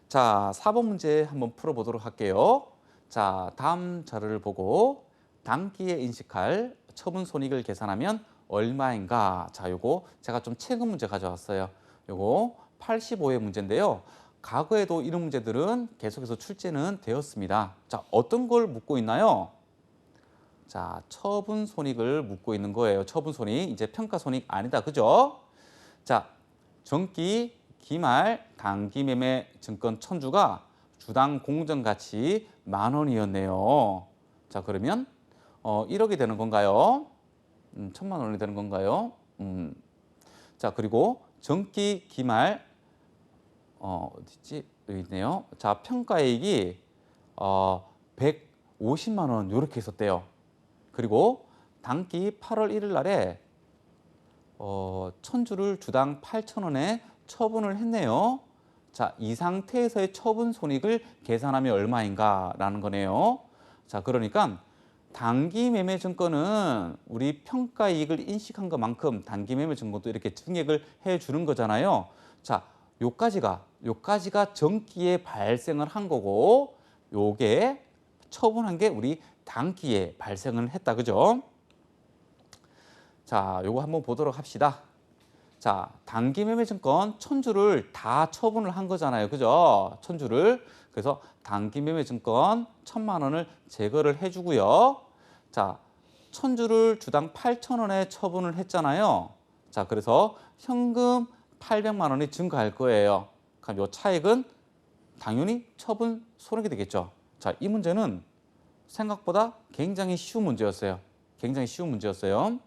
자, 4번 문제 한번 풀어보도록 할게요. 자, 다음 자료를 보고 단기에 인식할 처분 손익을 계산하면 얼마인가? 자, 요거 제가 좀 최근 문제 가져왔어요. 요거 85회 문제인데요. 과거에도 이런 문제들은 계속해서 출제는 되었습니다. 자, 어떤 걸 묻고 있나요? 자, 처분 손익을 묻고 있는 거예요. 처분 손익, 이제 평가 손익 아니다. 그죠? 자, 정기, 기말, 단기 매매 증권 1000주가 주당 공정가치 만 원이었네요. 자, 그러면 1억이 되는 건가요? 1000만 원이 되는 건가요? 자, 그리고 정기, 기말 어디지? 여기 있네요. 자, 평가이익이 150만 원 이렇게 있었대요. 그리고 단기 8월 1일 날에 1000주를 주당 8,000원에 처분을 했네요. 자, 이 상태에서의 처분 손익을 계산하면 얼마인가라는 거네요. 자, 그러니까 단기 매매 증권은 우리 평가이익을 인식한 것만큼 단기 매매 증권도 이렇게 증액을 해주는 거잖아요. 자, 요까지가 정기에 발생을 한 거고 요게 처분한 게 우리 단기에 발생을 했다. 그죠? 자, 요거 한번 보도록 합시다. 자, 단기 매매 증권 1000주를 다 처분을 한 거잖아요. 그죠? 1000주를. 그래서 단기 매매 증권 1000만 원을 제거를 해주고요. 자, 1000주를 주당 8,000원에 처분을 했잖아요. 자, 그래서 현금 800만 원이 증가할 거예요. 그럼 요 차액은 당연히 처분 손익이 되겠죠. 자, 이 문제는 생각보다 굉장히 쉬운 문제였어요. 굉장히 쉬운 문제였어요.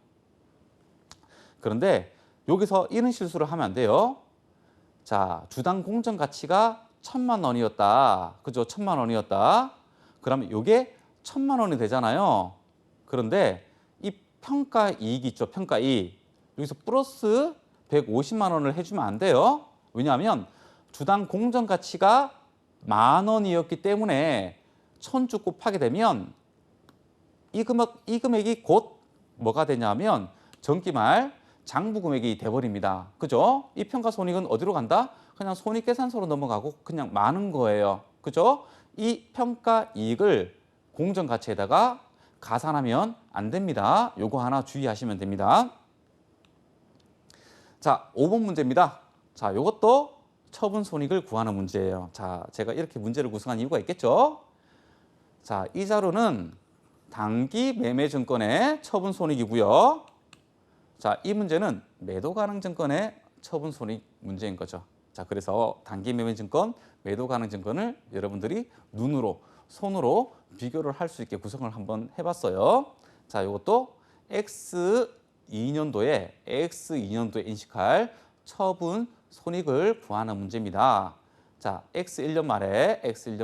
그런데 여기서 이런 실수를 하면 안 돼요. 자, 주당 공정 가치가 1000만 원이었다. 그죠? 1000만 원이었다. 그러면 이게 1000만 원이 되잖아요. 그런데 이 평가 이익이 있죠. 평가 이익. 여기서 플러스 150만 원을 해주면 안 돼요. 왜냐하면 주당 공정 가치가 만 원이었기 때문에 1000주 곱하게 되면 이 금액이 곧 뭐가 되냐면 정기말 장부 금액이 돼버립니다. 그죠? 이 평가손익은 어디로 간다? 그냥 손익계산서로 넘어가고 그냥 많은 거예요. 그죠? 이 평가이익을 공정가치에다가 가산하면 안 됩니다. 요거 하나 주의하시면 됩니다. 자, 5번 문제입니다. 자, 요것도 처분 손익을 구하는 문제예요. 자, 제가 이렇게 문제를 구성한 이유가 있겠죠? 자, 이 자료는 단기 매매 증권의 처분 손익이고요. 자, 이 문제는 매도 가능 증권의 처분 손익 문제인 거죠. 자, 그래서 단기 매매 증권, 매도 가능 증권을 여러분들이 눈으로, 손으로 비교를 할 수 있게 구성을 한번 해봤어요. 자, 이것도 X2년도에 인식할 처분 손익을 구하는 문제입니다. 자, X1년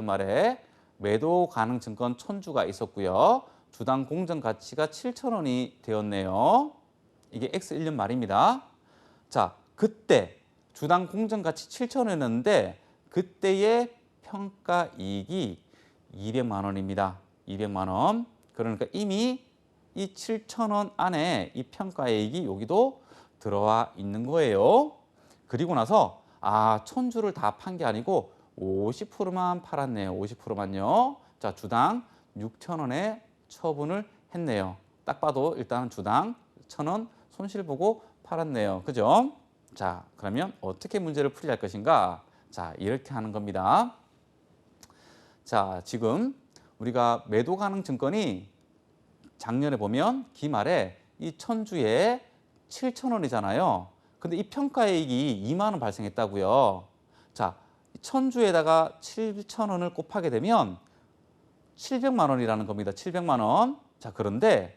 말에 매도 가능 증권 1000주가 있었고요. 주당 공정 가치가 7,000원이 되었네요. 이게 X1년 말입니다. 자, 그때 주당 공정 가치 7,000원이었는데 그때의 평가 이익이 200만 원입니다. 200만 원. 그러니까 이미 이 7,000원 안에 이 평가 이익이 여기도 들어와 있는 거예요. 그리고 나서 1000주를 다 판 게 아니고 50%만 팔았네요. 50%만요. 자, 주당 6,000원에 처분을 했네요. 딱 봐도 일단 주당 1,000원 손실 보고 팔았네요. 그죠? 자, 그러면 어떻게 문제를 풀이할 것인가? 자, 이렇게 하는 겁니다. 자, 지금 우리가 매도 가능 증권이 작년에 보면 기말에 이 1000주에 7,000원이잖아요. 근데 이 평가이익이 2만 원 발생했다고요. 자, 1000주에다가 7,000원을 곱하게 되면 700만 원이라는 겁니다. 700만 원. 자, 그런데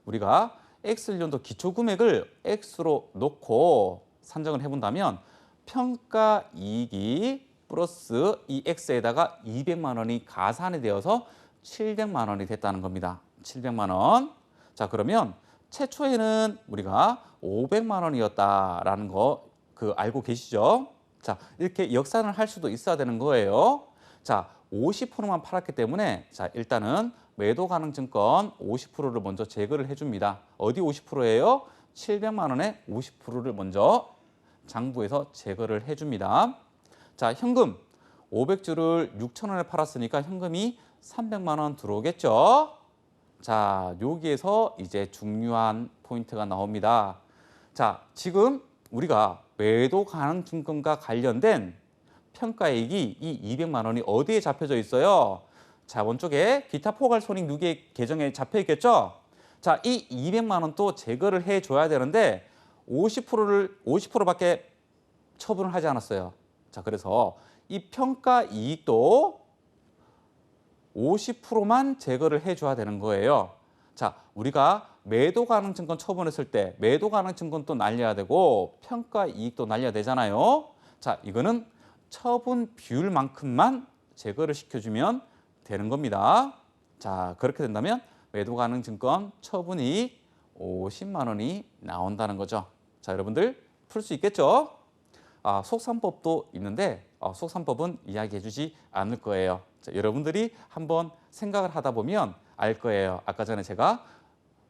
우리가 X년도 기초금액을 X로 놓고 산정을 해본다면 평가이익이 플러스 이 X에다가 200만 원이 가산이 되어서 700만 원이 됐다는 겁니다. 700만 원. 자, 그러면 최초에는 우리가 500만 원이었다라는 거 알고 계시죠? 자, 이렇게 역산을 할 수도 있어야 되는 거예요. 자, 50%만 팔았기 때문에 자, 일단은 매도 가능 증권 50%를 먼저 제거를 해줍니다. 어디 50%예요? 700만 원에 50%를 먼저 장부에서 제거를 해줍니다. 자, 현금 500주를 6,000원에 팔았으니까 현금이 300만 원 들어오겠죠? 자, 여기에서 이제 중요한 포인트가 나옵니다. 자, 지금 우리가 매도 가능 증권과 관련된 평가이익이 이 200만 원이 어디에 잡혀져 있어요? 자, 원쪽에 기타 포괄 손익 누계 계정에 잡혀 있겠죠? 자, 이 200만 원 또 제거를 해줘야 되는데 50%밖에 처분을 하지 않았어요. 자, 그래서 이 평가이익도 50%만 제거를 해줘야 되는 거예요. 자, 우리가 매도 가능 증권 처분했을 때 매도 가능 증권도 날려야 되고 평가이익도 날려야 되잖아요. 자, 이거는 처분 비율만큼만 제거를 시켜주면 되는 겁니다. 자, 그렇게 된다면 매도 가능 증권 처분이익 50만 원이 나온다는 거죠. 자, 여러분들 풀 수 있겠죠? 속산법도 있는데 속산법은 이야기해 주지 않을 거예요. 자, 여러분들이 한번 생각을 하다 보면 알 거예요. 아까 전에 제가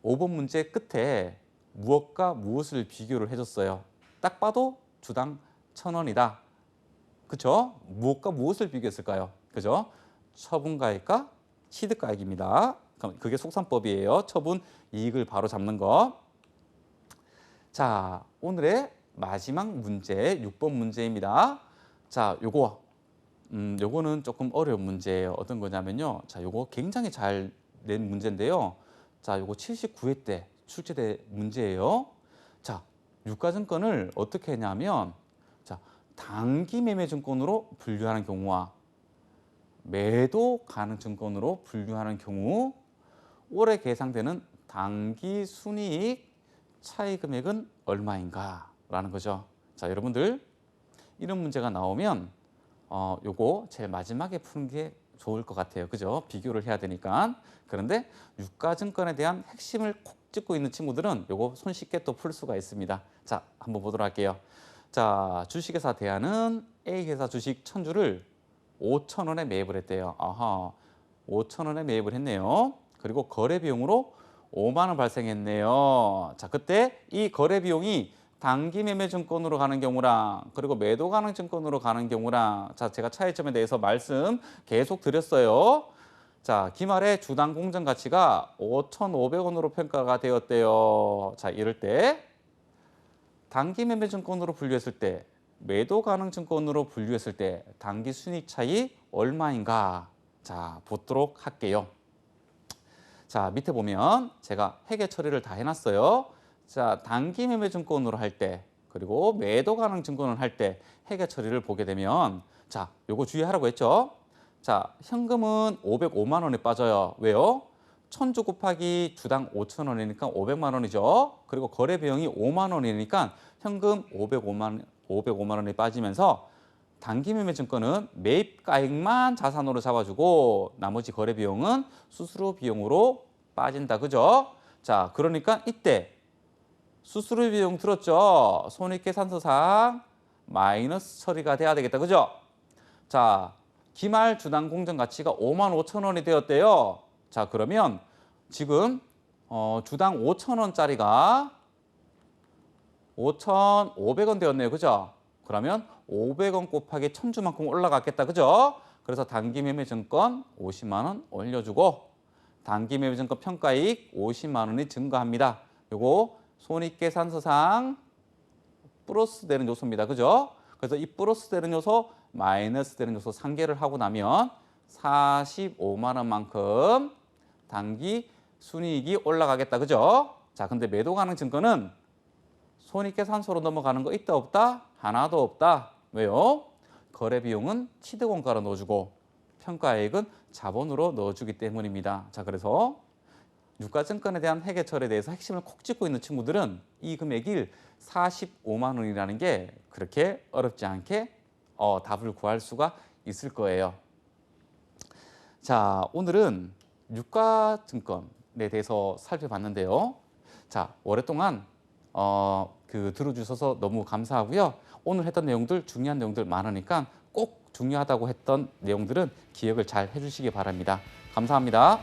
5번 문제 끝에 무엇과 무엇을 비교를 해줬어요. 딱 봐도 주당 1,000원이다. 그렇죠? 무엇과 무엇을 비교했을까요? 그죠? 처분가액과 취득가액입니다. 그럼 그게 속산법이에요. 처분 이익을 바로 잡는 거. 자, 오늘의 마지막 문제 6번 문제입니다. 자, 요거는 조금 어려운 문제예요. 어떤 거냐면요. 자, 요거 굉장히 잘 낸 문제인데요. 자, 요거 79회 때 출제된 문제예요. 자, 유가증권을 어떻게 했냐면 자, 단기 매매 증권으로 분류하는 경우와 매도 가능 증권으로 분류하는 경우 올해 계상되는 단기 순이익 차이 금액은 얼마인가 라는 거죠. 자, 여러분들 이런 문제가 나오면 요거 제일 마지막에 푸는 게 좋을 것 같아요. 그죠? 비교를 해야 되니까. 그런데 유가증권에 대한 핵심을 콕 짚고 있는 친구들은 요거 손쉽게 또 풀 수가 있습니다. 자, 한번 보도록 할게요. 자, 주식회사 대한은 A회사 주식 1000주를 5,000원에 매입을 했대요. 5,000원에 매입을 했네요. 그리고 거래 비용으로 5만 원 발생했네요. 자, 그때 이 거래 비용이 단기 매매 증권으로 가는 경우랑 그리고 매도 가능 증권으로 가는 경우랑 자, 제가 차이점에 대해서 말씀 계속 드렸어요. 자, 기말에 주당 공정 가치가 5,500원으로 평가가 되었대요. 자, 이럴 때 단기 매매 증권으로 분류했을 때 매도 가능 증권으로 분류했을 때 단기 순이익 차이 얼마인가? 자, 보도록 할게요. 자, 밑에 보면 제가 회계 처리를 다 해놨어요. 자, 단기 매매 증권으로 할 때 그리고 매도 가능 증권을 할 때 회계 처리를 보게 되면 자, 요거 주의하라고 했죠. 자, 현금은 505만 원에 빠져요. 왜요? 1000주 곱하기 주당 5,000원이니까 500만 원이죠. 그리고 거래 비용이 5만 원이니까 현금 505만 원이 빠지면서 단기 매매 증권은 매입가액만 자산으로 잡아주고 나머지 거래 비용은 수수료 비용으로 빠진다. 그죠? 자, 그러니까 이때 수수료 비용 들었죠? 손익계산서상 마이너스 처리가 돼야 되겠다. 그죠? 자, 기말 주당 공정 가치가 5만 5천 원이 되었대요. 자, 그러면 지금 주당 5천 원짜리가 5,500원 되었네요. 그죠? 그러면 500원 곱하기 1000주만큼 올라갔겠다. 그죠? 그래서 단기 매매 증권 50만 원 올려주고 단기 매매 증권 평가이익 50만 원이 증가합니다. 요거 손익계산서상 플러스 되는 요소입니다. 그죠? 그래서 이 플러스 되는 요소, 마이너스 되는 요소 상계를 하고 나면 45만 원만큼 단기 순이익이 올라가겠다. 그죠? 자, 근데 매도 가능 증권은 손익계산서로 넘어가는 거 있다 없다? 하나도 없다. 왜요? 거래 비용은 취득원가로 넣어주고 평가액은 자본으로 넣어주기 때문입니다. 자, 그래서 유가증권에 대한 회계처리에 대해서 핵심을 콕 짚고 있는 친구들은 이 금액이 45만 원이라는 게 그렇게 어렵지 않게 답을 구할 수가 있을 거예요. 자, 오늘은 유가증권에 대해서 살펴봤는데요. 자, 오랫동안 들어주셔서 너무 감사하고요. 오늘 했던 내용들 중요한 내용들 많으니까 꼭 중요하다고 했던 내용들은 기억을 잘 해주시기 바랍니다. 감사합니다.